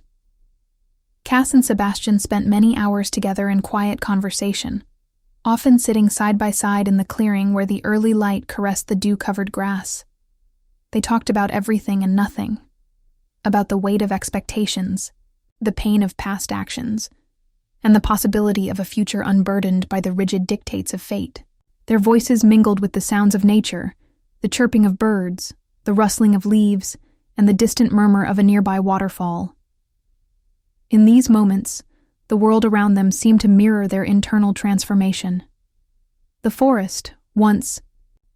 Cass and Sebastian spent many hours together in quiet conversation, often sitting side by side in the clearing where the early light caressed the dew-covered grass. They talked about everything and nothing, about the weight of expectations, the pain of past actions, and the possibility of a future unburdened by the rigid dictates of fate. Their voices mingled with the sounds of nature, the chirping of birds, the rustling of leaves, and the distant murmur of a nearby waterfall. In these moments, the world around them seemed to mirror their internal transformation. The forest, once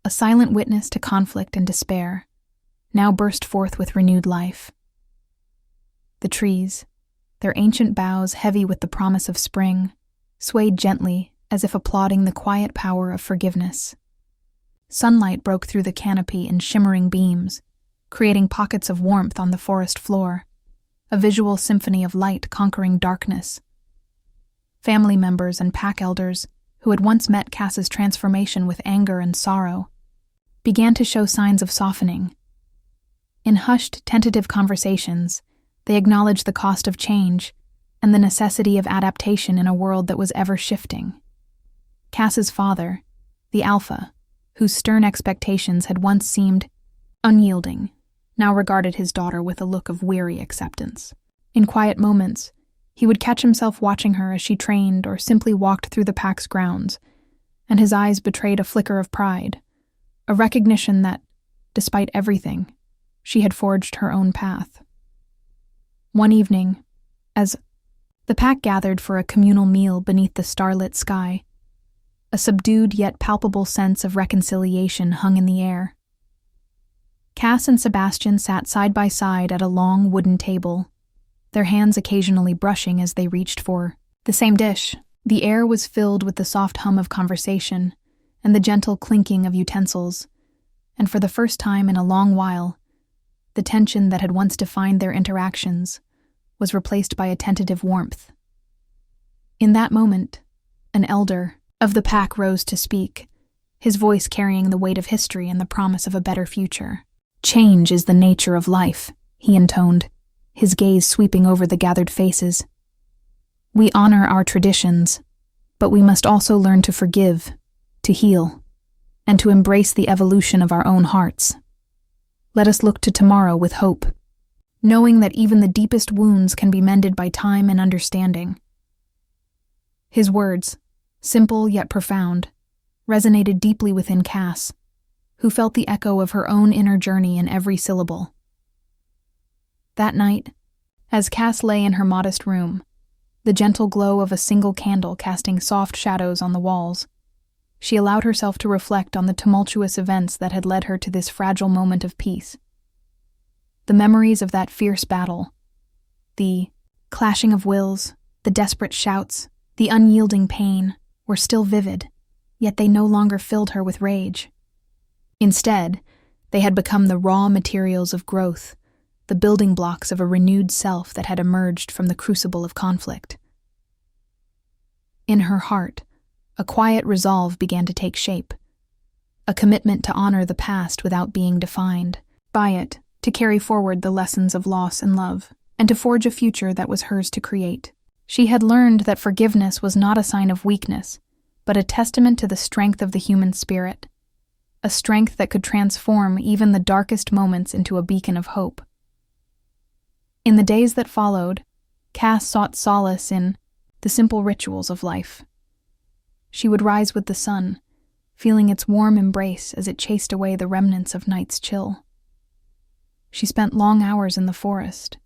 a silent witness to conflict and despair, now burst forth with renewed life. The trees, their ancient boughs heavy with the promise of spring, swayed gently as if applauding the quiet power of forgiveness. Sunlight broke through the canopy in shimmering beams, creating pockets of warmth on the forest floor, a visual symphony of light conquering darkness. Family members and pack elders, who had once met Cass's transformation with anger and sorrow, began to show signs of softening. In hushed, tentative conversations, they acknowledged the cost of change and the necessity of adaptation in a world that was ever shifting. Cass's father, the Alpha, whose stern expectations had once seemed unyielding, now regarded his daughter with a look of weary acceptance. In quiet moments, he would catch himself watching her as she trained or simply walked through the pack's grounds, and his eyes betrayed a flicker of pride, a recognition that, despite everything, she had forged her own path. One evening, as the pack gathered for a communal meal beneath the starlit sky, a subdued yet palpable sense of reconciliation hung in the air. Cass and Sebastian sat side by side at a long wooden table, their hands occasionally brushing as they reached for the same dish. The air was filled with the soft hum of conversation and the gentle clinking of utensils, and for the first time in a long while, the tension that had once defined their interactions was replaced by a tentative warmth. In that moment, an elder of the pack rose to speak, his voice carrying the weight of history and the promise of a better future. "Change is the nature of life," he intoned, his gaze sweeping over the gathered faces. "We honor our traditions, but we must also learn to forgive, to heal, and to embrace the evolution of our own hearts. Let us look to tomorrow with hope, knowing that even the deepest wounds can be mended by time and understanding." His words, simple yet profound, resonated deeply within Cass, who felt the echo of her own inner journey in every syllable. That night, as Cass lay in her modest room, the gentle glow of a single candle casting soft shadows on the walls, she allowed herself to reflect on the tumultuous events that had led her to this fragile moment of peace. The memories of that fierce battle, the clashing of wills, the desperate shouts, the unyielding pain, were still vivid, yet they no longer filled her with rage. Instead, they had become the raw materials of growth, the building blocks of a renewed self that had emerged from the crucible of conflict. In her heart, a quiet resolve began to take shape, a commitment to honor the past without being defined by it, to carry forward the lessons of loss and love, and to forge a future that was hers to create. She had learned that forgiveness was not a sign of weakness, but a testament to the strength of the human spirit, a strength that could transform even the darkest moments into a beacon of hope. In the days that followed, Cass sought solace in the simple rituals of life. She would rise with the sun, feeling its warm embrace as it chased away the remnants of night's chill. She spent long hours in the forest,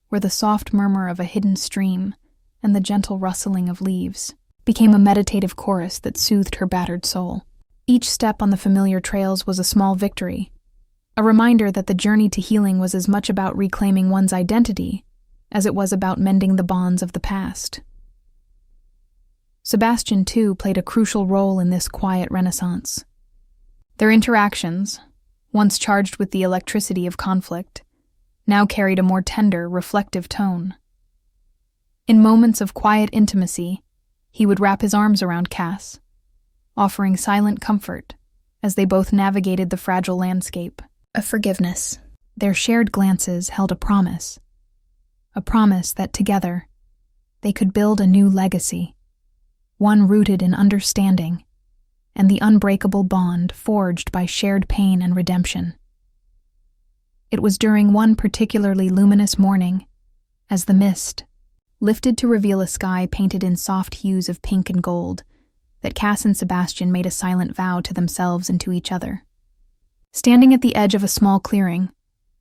where the soft murmur of a hidden stream and the gentle rustling of leaves became a meditative chorus that soothed her battered soul. Each step on the familiar trails was a small victory, a reminder that the journey to healing was as much about reclaiming one's identity as it was about mending the bonds of the past. Sebastian, too, played a crucial role in this quiet renaissance. Their interactions, once charged with the electricity of conflict, now carried a more tender, reflective tone. In moments of quiet intimacy, he would wrap his arms around Cass, offering silent comfort as they both navigated the fragile landscape of forgiveness. Their shared glances held a promise that together they could build a new legacy, one rooted in understanding and the unbreakable bond forged by shared pain and redemption. It was during one particularly luminous morning, as the mist lifted to reveal a sky painted in soft hues of pink and gold, that Cass and Sebastian made a silent vow to themselves and to each other. Standing at the edge of a small clearing,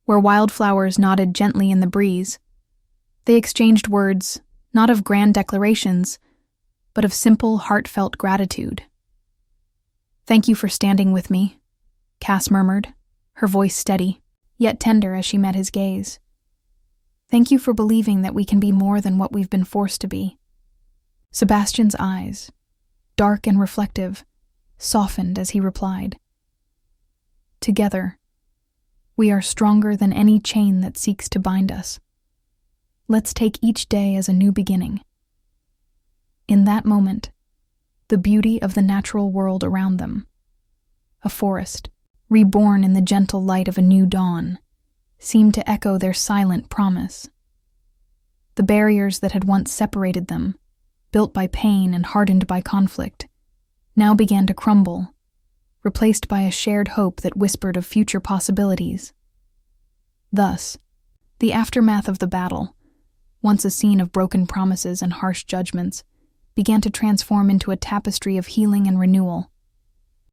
where wildflowers nodded gently in the breeze, they exchanged words, not of grand declarations, but of simple, heartfelt gratitude. "Thank you for standing with me," Cass murmured, her voice steady, yet tender as she met his gaze. "Thank you for believing that we can be more than what we've been forced to be." Sebastian's eyes, dark and reflective, softened as he replied, "Together, we are stronger than any chain that seeks to bind us. Let's take each day as a new beginning." In that moment, the beauty of the natural world around them, a forest, reborn in the gentle light of a new dawn, seemed to echo their silent promise. The barriers that had once separated them, built by pain and hardened by conflict, now began to crumble, replaced by a shared hope that whispered of future possibilities. Thus, the aftermath of the battle, once a scene of broken promises and harsh judgments, began to transform into a tapestry of healing and renewal.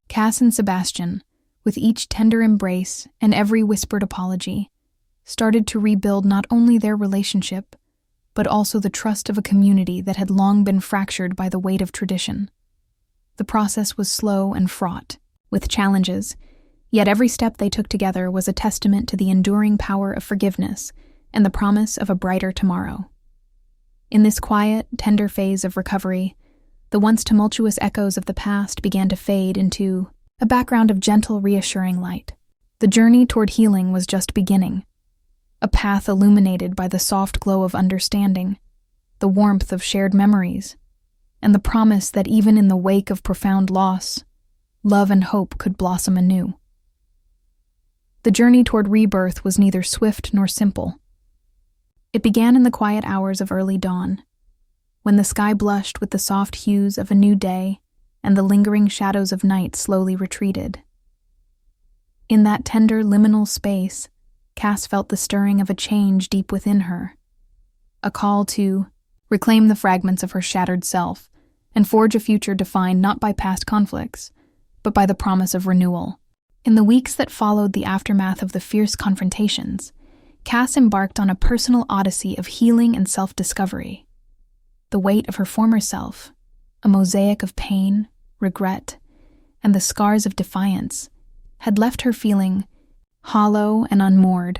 Cass and Sebastian, with each tender embrace and every whispered apology, started to rebuild not only their relationship, but also the trust of a community that had long been fractured by the weight of tradition. The process was slow and fraught with challenges, yet every step they took together was a testament to the enduring power of forgiveness and the promise of a brighter tomorrow. In this quiet, tender phase of recovery, the once tumultuous echoes of the past began to fade into a background of gentle, reassuring light. The journey toward healing was just beginning, a path illuminated by the soft glow of understanding, the warmth of shared memories, and the promise that even in the wake of profound loss, love and hope could blossom anew. The journey toward rebirth was neither swift nor simple. It began in the quiet hours of early dawn, when the sky blushed with the soft hues of a new day and the lingering shadows of night slowly retreated. In that tender liminal space, Cass felt the stirring of a change deep within her, a call to reclaim the fragments of her shattered self and forge a future defined not by past conflicts, but by the promise of renewal. In the weeks that followed the aftermath of the fierce confrontations, Cass embarked on a personal odyssey of healing and self-discovery. The weight of her former self, a mosaic of pain, regret, and the scars of defiance had left her feeling hollow and unmoored.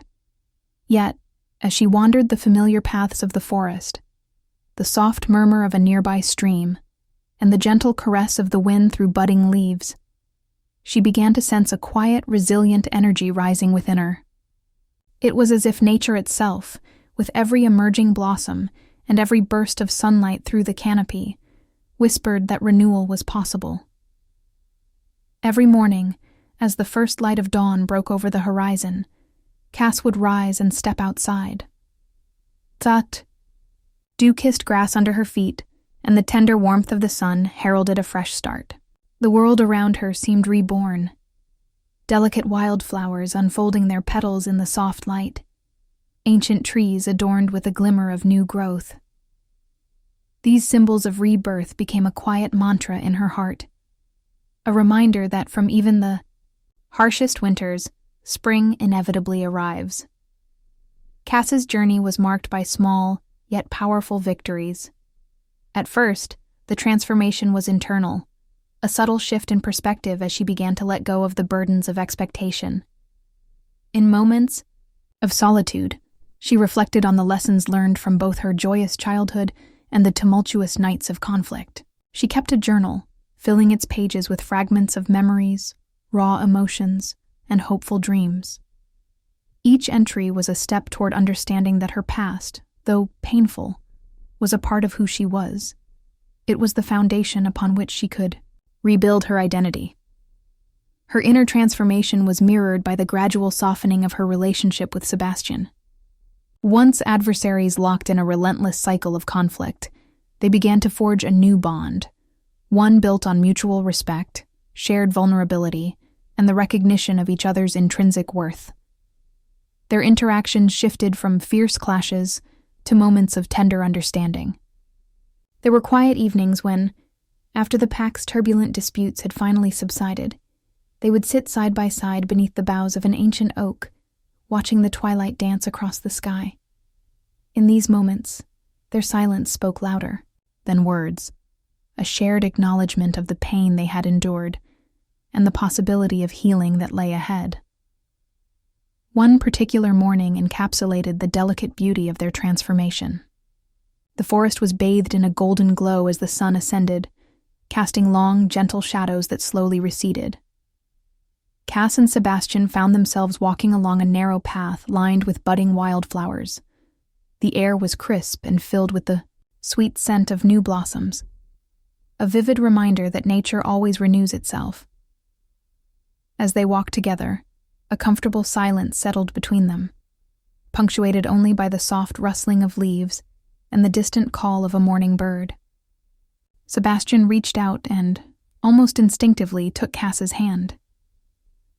Yet, as she wandered the familiar paths of the forest, the soft murmur of a nearby stream, and the gentle caress of the wind through budding leaves, she began to sense a quiet, resilient energy rising within her. It was as if nature itself, with every emerging blossom and every burst of sunlight through the canopy, whispered that renewal was possible. Every morning, as the first light of dawn broke over the horizon, Cass would rise and step outside. Tut! Dew-kissed grass under her feet, and the tender warmth of the sun heralded a fresh start. The world around her seemed reborn. Delicate wildflowers unfolding their petals in the soft light, ancient trees adorned with a glimmer of new growth. These symbols of rebirth became a quiet mantra in her heart, a reminder that from even the harshest winters, spring inevitably arrives. Cass's journey was marked by small, yet powerful victories. At first, the transformation was internal, a subtle shift in perspective as she began to let go of the burdens of expectation. In moments of solitude, she reflected on the lessons learned from both her joyous childhood and the tumultuous nights of conflict. She kept a journal, filling its pages with fragments of memories, raw emotions, and hopeful dreams. Each entry was a step toward understanding that her past, though painful, was a part of who she was. It was the foundation upon which she could rebuild her identity. Her inner transformation was mirrored by the gradual softening of her relationship with Sebastian. Once adversaries locked in a relentless cycle of conflict, they began to forge a new bond, one built on mutual respect, shared vulnerability, and the recognition of each other's intrinsic worth. Their interactions shifted from fierce clashes to moments of tender understanding. There were quiet evenings when, after the pack's turbulent disputes had finally subsided, they would sit side by side beneath the boughs of an ancient oak, watching the twilight dance across the sky. In these moments, their silence spoke louder than words, a shared acknowledgement of the pain they had endured and the possibility of healing that lay ahead. One particular morning encapsulated the delicate beauty of their transformation. The forest was bathed in a golden glow as the sun ascended, casting long, gentle shadows that slowly receded. Cass and Sebastian found themselves walking along a narrow path lined with budding wildflowers. The air was crisp and filled with the sweet scent of new blossoms, a vivid reminder that nature always renews itself. As they walked together, a comfortable silence settled between them, punctuated only by the soft rustling of leaves and the distant call of a morning bird. Sebastian reached out and, almost instinctively, took Cass's hand.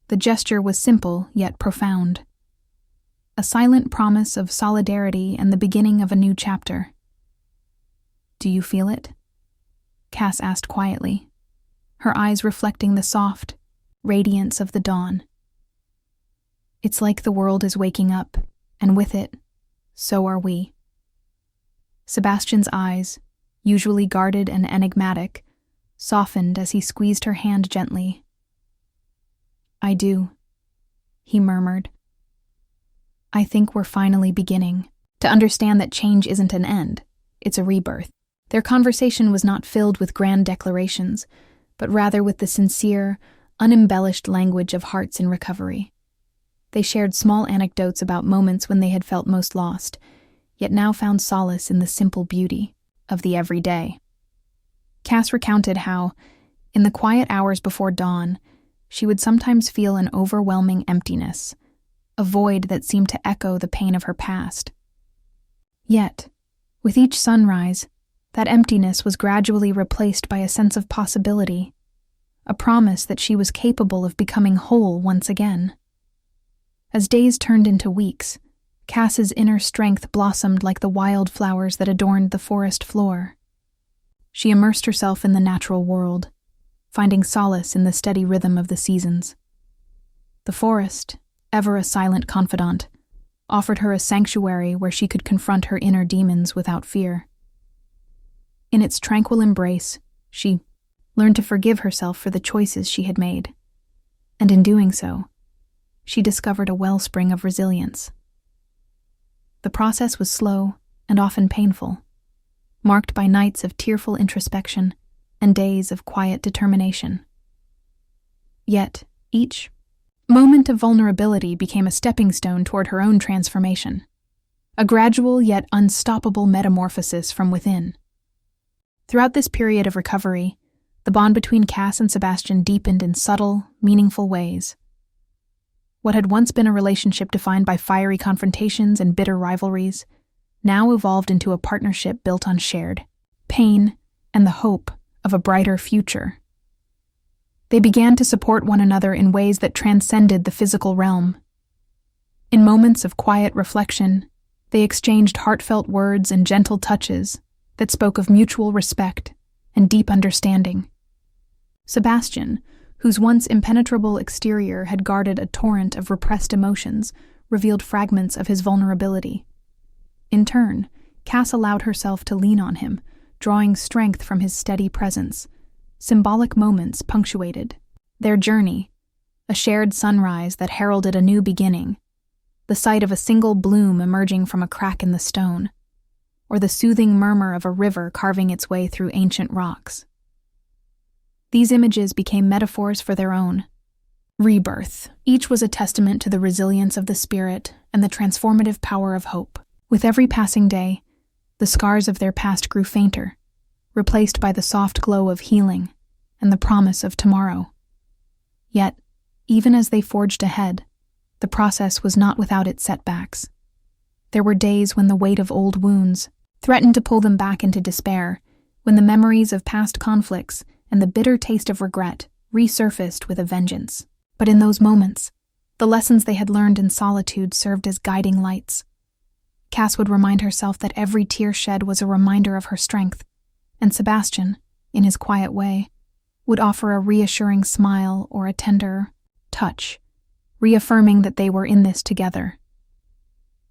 The gesture was simple yet profound, a silent promise of solidarity and the beginning of a new chapter. "Do you feel it?" Cass asked quietly, her eyes reflecting the soft radiance of the dawn. "It's like the world is waking up, and with it, so are we." Sebastian's eyes, usually guarded and enigmatic, softened as he squeezed her hand gently. "I do," he murmured. "I think we're finally beginning to understand that change isn't an end, it's a rebirth." Their conversation was not filled with grand declarations, but rather with the sincere, unembellished language of hearts in recovery. They shared small anecdotes about moments when they had felt most lost, yet now found solace in the simple beauty of the everyday. Cass recounted how, in the quiet hours before dawn, she would sometimes feel an overwhelming emptiness, a void that seemed to echo the pain of her past. Yet, with each sunrise, that emptiness was gradually replaced by a sense of possibility, a promise that she was capable of becoming whole once again. As days turned into weeks, Cass's inner strength blossomed like the wildflowers that adorned the forest floor. She immersed herself in the natural world, finding solace in the steady rhythm of the seasons. The forest, ever a silent confidant, offered her a sanctuary where she could confront her inner demons without fear. In its tranquil embrace, she learned to forgive herself for the choices she had made. And in doing so, she discovered a wellspring of resilience. The process was slow and often painful, marked by nights of tearful introspection and days of quiet determination. Yet, each moment of vulnerability became a stepping stone toward her own transformation, a gradual yet unstoppable metamorphosis from within. Throughout this period of recovery, the bond between Cass and Sebastian deepened in subtle, meaningful ways. What had once been a relationship defined by fiery confrontations and bitter rivalries now evolved into a partnership built on shared pain and the hope of a brighter future. They began to support one another in ways that transcended the physical realm. In moments of quiet reflection, they exchanged heartfelt words and gentle touches that spoke of mutual respect and deep understanding. Sebastian, whose once impenetrable exterior had guarded a torrent of repressed emotions, revealed fragments of his vulnerability. In turn, Cass allowed herself to lean on him, drawing strength from his steady presence. Symbolic moments punctuated their journey, a shared sunrise that heralded a new beginning, the sight of a single bloom emerging from a crack in the stone, or the soothing murmur of a river carving its way through ancient rocks. These images became metaphors for their own rebirth. Each was a testament to the resilience of the spirit and the transformative power of hope. With every passing day, the scars of their past grew fainter, replaced by the soft glow of healing and the promise of tomorrow. Yet, even as they forged ahead, the process was not without its setbacks. There were days when the weight of old wounds threatened to pull them back into despair, when the memories of past conflicts and the bitter taste of regret resurfaced with a vengeance. But in those moments, the lessons they had learned in solitude served as guiding lights. Cass would remind herself that every tear shed was a reminder of her strength, and Sebastian, in his quiet way, would offer a reassuring smile or a tender touch, reaffirming that they were in this together.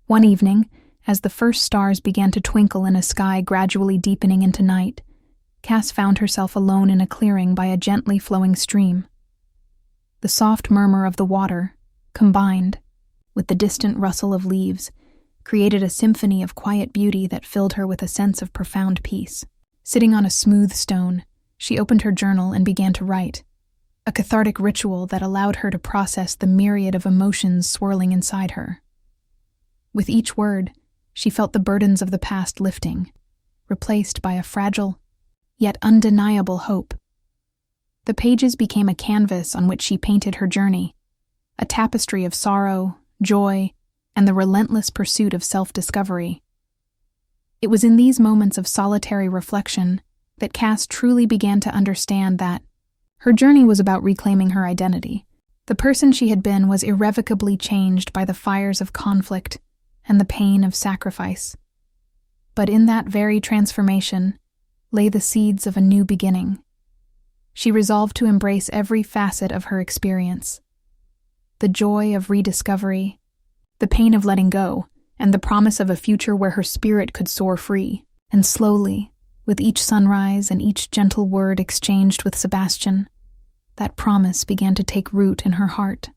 One evening, as the first stars began to twinkle in a sky gradually deepening into night, Cass found herself alone in a clearing by a gently flowing stream. The soft murmur of the water, combined with the distant rustle of leaves, created a symphony of quiet beauty that filled her with a sense of profound peace. Sitting on a smooth stone, she opened her journal and began to write, a cathartic ritual that allowed her to process the myriad of emotions swirling inside her. With each word, she felt the burdens of the past lifting, replaced by a fragile, yet undeniable hope. The pages became a canvas on which she painted her journey, a tapestry of sorrow, joy, and the relentless pursuit of self-discovery. It was in these moments of solitary reflection that Cass truly began to understand that her journey was about reclaiming her identity. The person she had been was irrevocably changed by the fires of conflict and the pain of sacrifice. But in that very transformation lay the seeds of a new beginning. She resolved to embrace every facet of her experience: the joy of rediscovery, the pain of letting go, and the promise of a future where her spirit could soar free. And slowly, with each sunrise and each gentle word exchanged with Sebastian, that promise began to take root in her heart.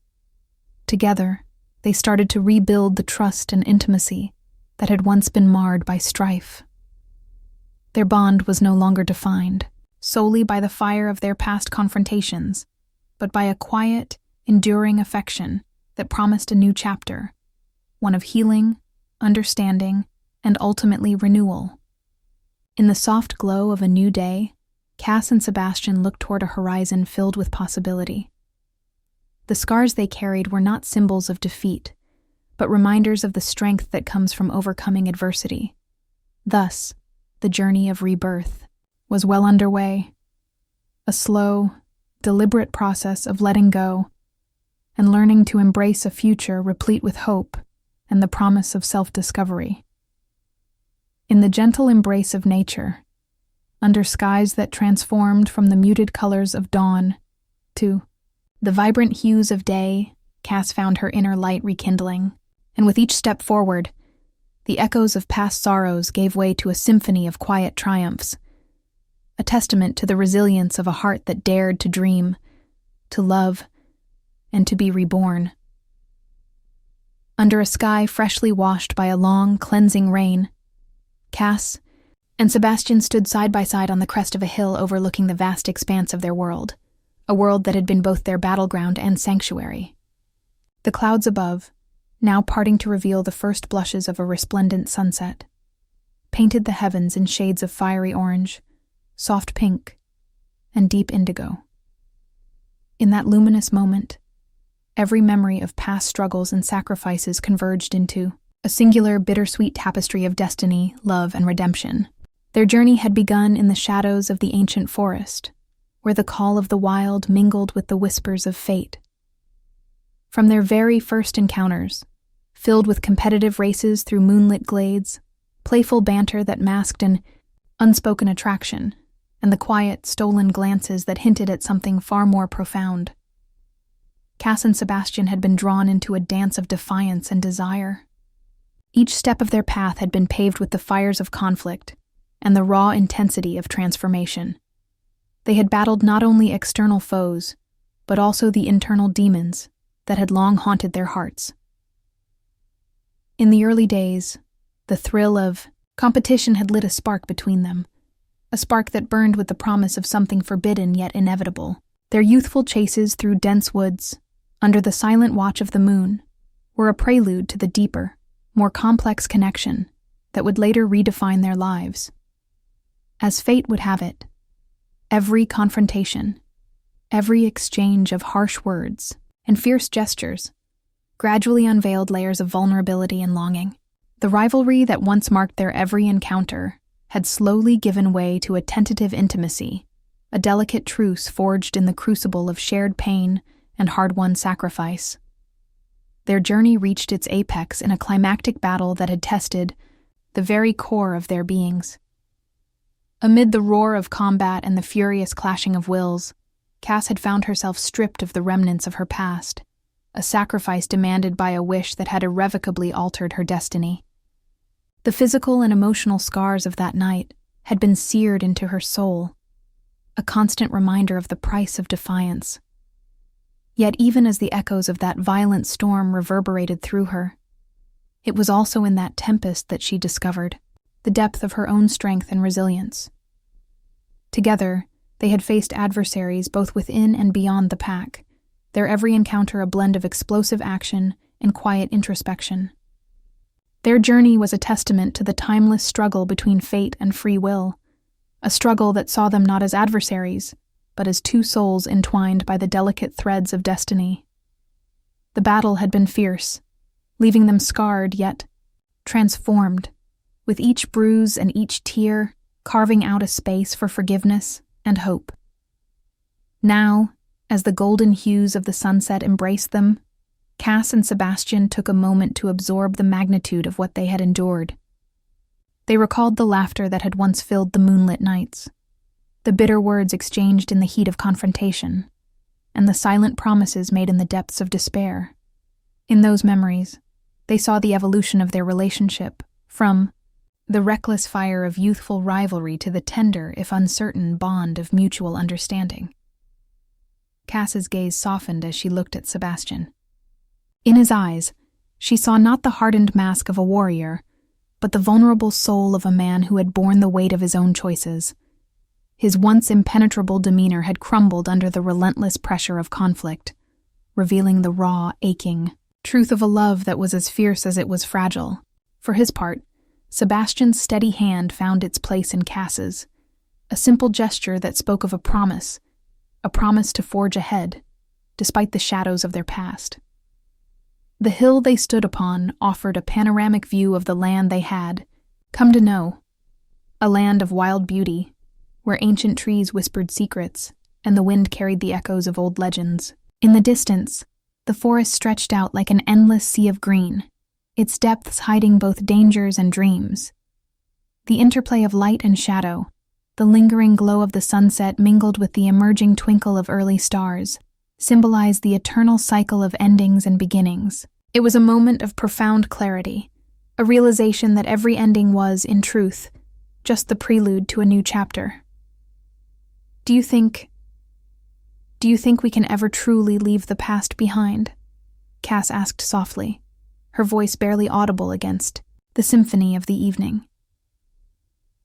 Together, they started to rebuild the trust and intimacy that had once been marred by strife. Their bond was no longer defined solely by the fire of their past confrontations, but by a quiet, enduring affection that promised a new chapter, one of healing, understanding, and ultimately renewal. In the soft glow of a new day, Cass and Sebastian looked toward a horizon filled with possibility. The scars they carried were not symbols of defeat, but reminders of the strength that comes from overcoming adversity. Thus, the journey of rebirth was well underway, a slow, deliberate process of letting go and learning to embrace a future replete with hope and the promise of self-discovery. In the gentle embrace of nature, under skies that transformed from the muted colors of dawn to the vibrant hues of day, Cass found her inner light rekindling, and with each step forward, the echoes of past sorrows gave way to a symphony of quiet triumphs, a testament to the resilience of a heart that dared to dream, to love, and to be reborn. Under a sky freshly washed by a long, cleansing rain, Cass and Sebastian stood side by side on the crest of a hill overlooking the vast expanse of their world, a world that had been both their battleground and sanctuary. The clouds above, now parting to reveal the first blushes of a resplendent sunset, painted the heavens in shades of fiery orange, soft pink, and deep indigo. In that luminous moment, every memory of past struggles and sacrifices converged into a singular, bittersweet tapestry of destiny, love, and redemption. Their journey had begun in the shadows of the ancient forest, where the call of the wild mingled with the whispers of fate. From their very first encounters, filled with competitive races through moonlit glades, playful banter that masked an unspoken attraction, and the quiet, stolen glances that hinted at something far more profound, Cass and Sebastian had been drawn into a dance of defiance and desire. Each step of their path had been paved with the fires of conflict and the raw intensity of transformation. They had battled not only external foes, but also the internal demons that had long haunted their hearts. In the early days, the thrill of competition had lit a spark between them, a spark that burned with the promise of something forbidden yet inevitable. Their youthful chases through dense woods, under the silent watch of the moon, were a prelude to the deeper, more complex connection that would later redefine their lives. As fate would have it, every confrontation, every exchange of harsh words and fierce gestures gradually unveiled layers of vulnerability and longing. The rivalry that once marked their every encounter had slowly given way to a tentative intimacy, a delicate truce forged in the crucible of shared pain and hard-won sacrifice. Their journey reached its apex in a climactic battle that had tested the very core of their beings. Amid the roar of combat and the furious clashing of wills, Cass had found herself stripped of the remnants of her past, a sacrifice demanded by a wish that had irrevocably altered her destiny. The physical and emotional scars of that night had been seared into her soul, a constant reminder of the price of defiance. Yet even as the echoes of that violent storm reverberated through her, it was also in that tempest that she discovered the depth of her own strength and resilience. Together, they had faced adversaries both within and beyond the pack, their every encounter a blend of explosive action and quiet introspection. Their journey was a testament to the timeless struggle between fate and free will, a struggle that saw them not as adversaries, but as two souls entwined by the delicate threads of destiny. The battle had been fierce, leaving them scarred yet transformed, with each bruise and each tear carving out a space for forgiveness and hope. Now, as the golden hues of the sunset embraced them, Cass and Sebastian took a moment to absorb the magnitude of what they had endured. They recalled the laughter that had once filled the moonlit nights, the bitter words exchanged in the heat of confrontation, and the silent promises made in the depths of despair. In those memories, they saw the evolution of their relationship, from the reckless fire of youthful rivalry to the tender, if uncertain, bond of mutual understanding. Cass's gaze softened as she looked at Sebastian. In his eyes, she saw not the hardened mask of a warrior, but the vulnerable soul of a man who had borne the weight of his own choices. His once impenetrable demeanor had crumbled under the relentless pressure of conflict, revealing the raw, aching truth of a love that was as fierce as it was fragile. For his part, Sebastian's steady hand found its place in Cass's, a simple gesture that spoke of a promise to forge ahead, despite the shadows of their past. The hill they stood upon offered a panoramic view of the land they had come to know, a land of wild beauty, where ancient trees whispered secrets and the wind carried the echoes of old legends. In the distance, the forest stretched out like an endless sea of green, its depths hiding both dangers and dreams. The interplay of light and shadow, the lingering glow of the sunset mingled with the emerging twinkle of early stars, symbolized the eternal cycle of endings and beginnings. It was a moment of profound clarity, a realization that every ending was, in truth, just the prelude to a new chapter. Do you think we can ever truly leave the past behind? Cass asked softly, her voice barely audible against the symphony of the evening.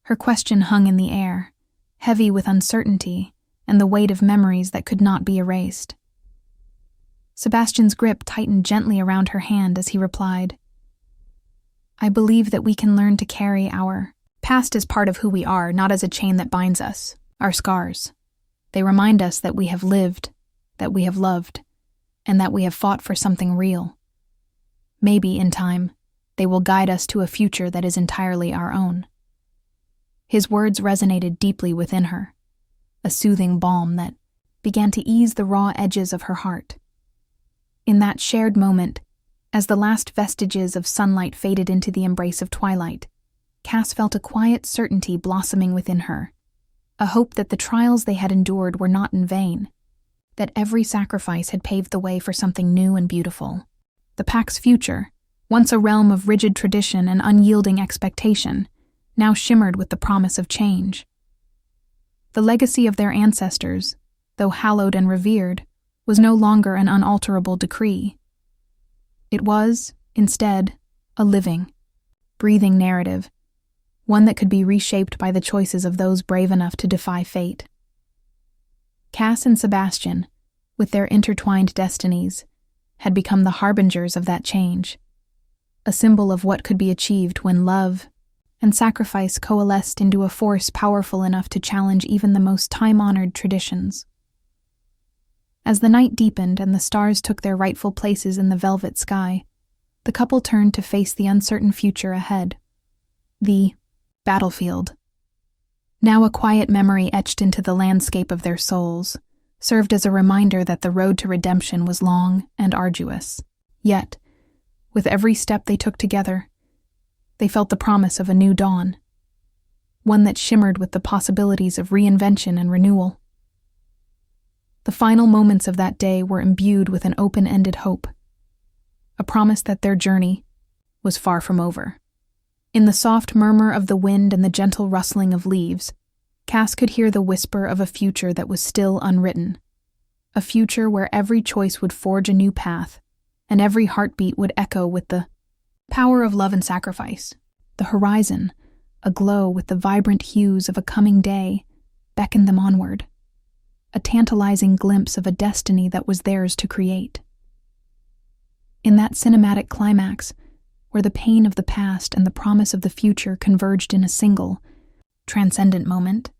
Her question hung in the air, heavy with uncertainty and the weight of memories that could not be erased. Sebastian's grip tightened gently around her hand as he replied, I believe that we can learn to carry our past as part of who we are, not as a chain that binds us, our scars. They remind us that we have lived, that we have loved, and that we have fought for something real. Maybe, in time, they will guide us to a future that is entirely our own. His words resonated deeply within her, a soothing balm that began to ease the raw edges of her heart. In that shared moment, as the last vestiges of sunlight faded into the embrace of twilight, Cass felt a quiet certainty blossoming within her, a hope that the trials they had endured were not in vain, that every sacrifice had paved the way for something new and beautiful. The pack's future, once a realm of rigid tradition and unyielding expectation, now shimmered with the promise of change. The legacy of their ancestors, though hallowed and revered, was no longer an unalterable decree. It was, instead, a living, breathing narrative, one that could be reshaped by the choices of those brave enough to defy fate. Cass and Sebastian, with their intertwined destinies, had become the harbingers of that change, a symbol of what could be achieved when love and sacrifice coalesced into a force powerful enough to challenge even the most time-honored traditions. As the night deepened and the stars took their rightful places in the velvet sky, the couple turned to face the uncertain future ahead. The battlefield, now a quiet memory etched into the landscape of their souls, served as a reminder that the road to redemption was long and arduous. Yet, with every step they took together, they felt the promise of a new dawn, one that shimmered with the possibilities of reinvention and renewal. The final moments of that day were imbued with an open-ended hope, a promise that their journey was far from over. In the soft murmur of the wind and the gentle rustling of leaves, Cass could hear the whisper of a future that was still unwritten, a future where every choice would forge a new path, and every heartbeat would echo with the power of love and sacrifice. The horizon, aglow with the vibrant hues of a coming day, beckoned them onward, a tantalizing glimpse of a destiny that was theirs to create. In that cinematic climax, where the pain of the past and the promise of the future converged in a single, transcendent moment,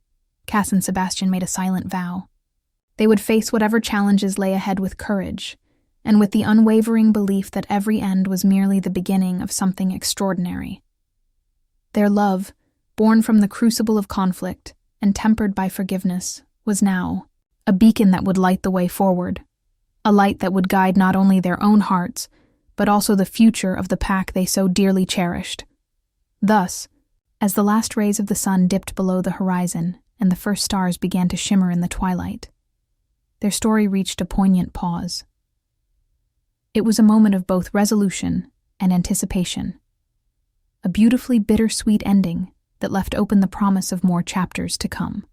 Cass and Sebastian made a silent vow. They would face whatever challenges lay ahead with courage, and with the unwavering belief that every end was merely the beginning of something extraordinary. Their love, born from the crucible of conflict and tempered by forgiveness, was now a beacon that would light the way forward, a light that would guide not only their own hearts, but also the future of the pack they so dearly cherished. Thus, as the last rays of the sun dipped below the horizon and the first stars began to shimmer in the twilight, their story reached a poignant pause. It was a moment of both resolution and anticipation, a beautifully bittersweet ending that left open the promise of more chapters to come.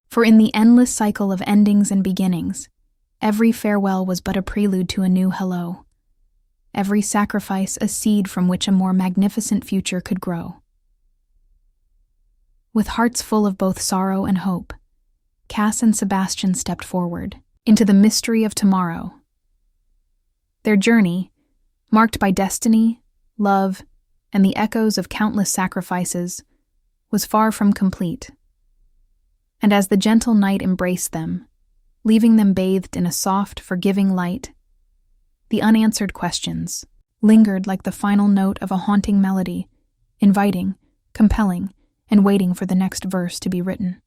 For in the endless cycle of endings and beginnings, every farewell was but a prelude to a new hello, every sacrifice a seed from which a more magnificent future could grow. With hearts full of both sorrow and hope, Cass and Sebastian stepped forward into the mystery of tomorrow. Their journey, marked by destiny, love, and the echoes of countless sacrifices, was far from complete. And as the gentle night embraced them, leaving them bathed in a soft, forgiving light, the unanswered questions lingered like the final note of a haunting melody, inviting, compelling, and waiting for the next verse to be written.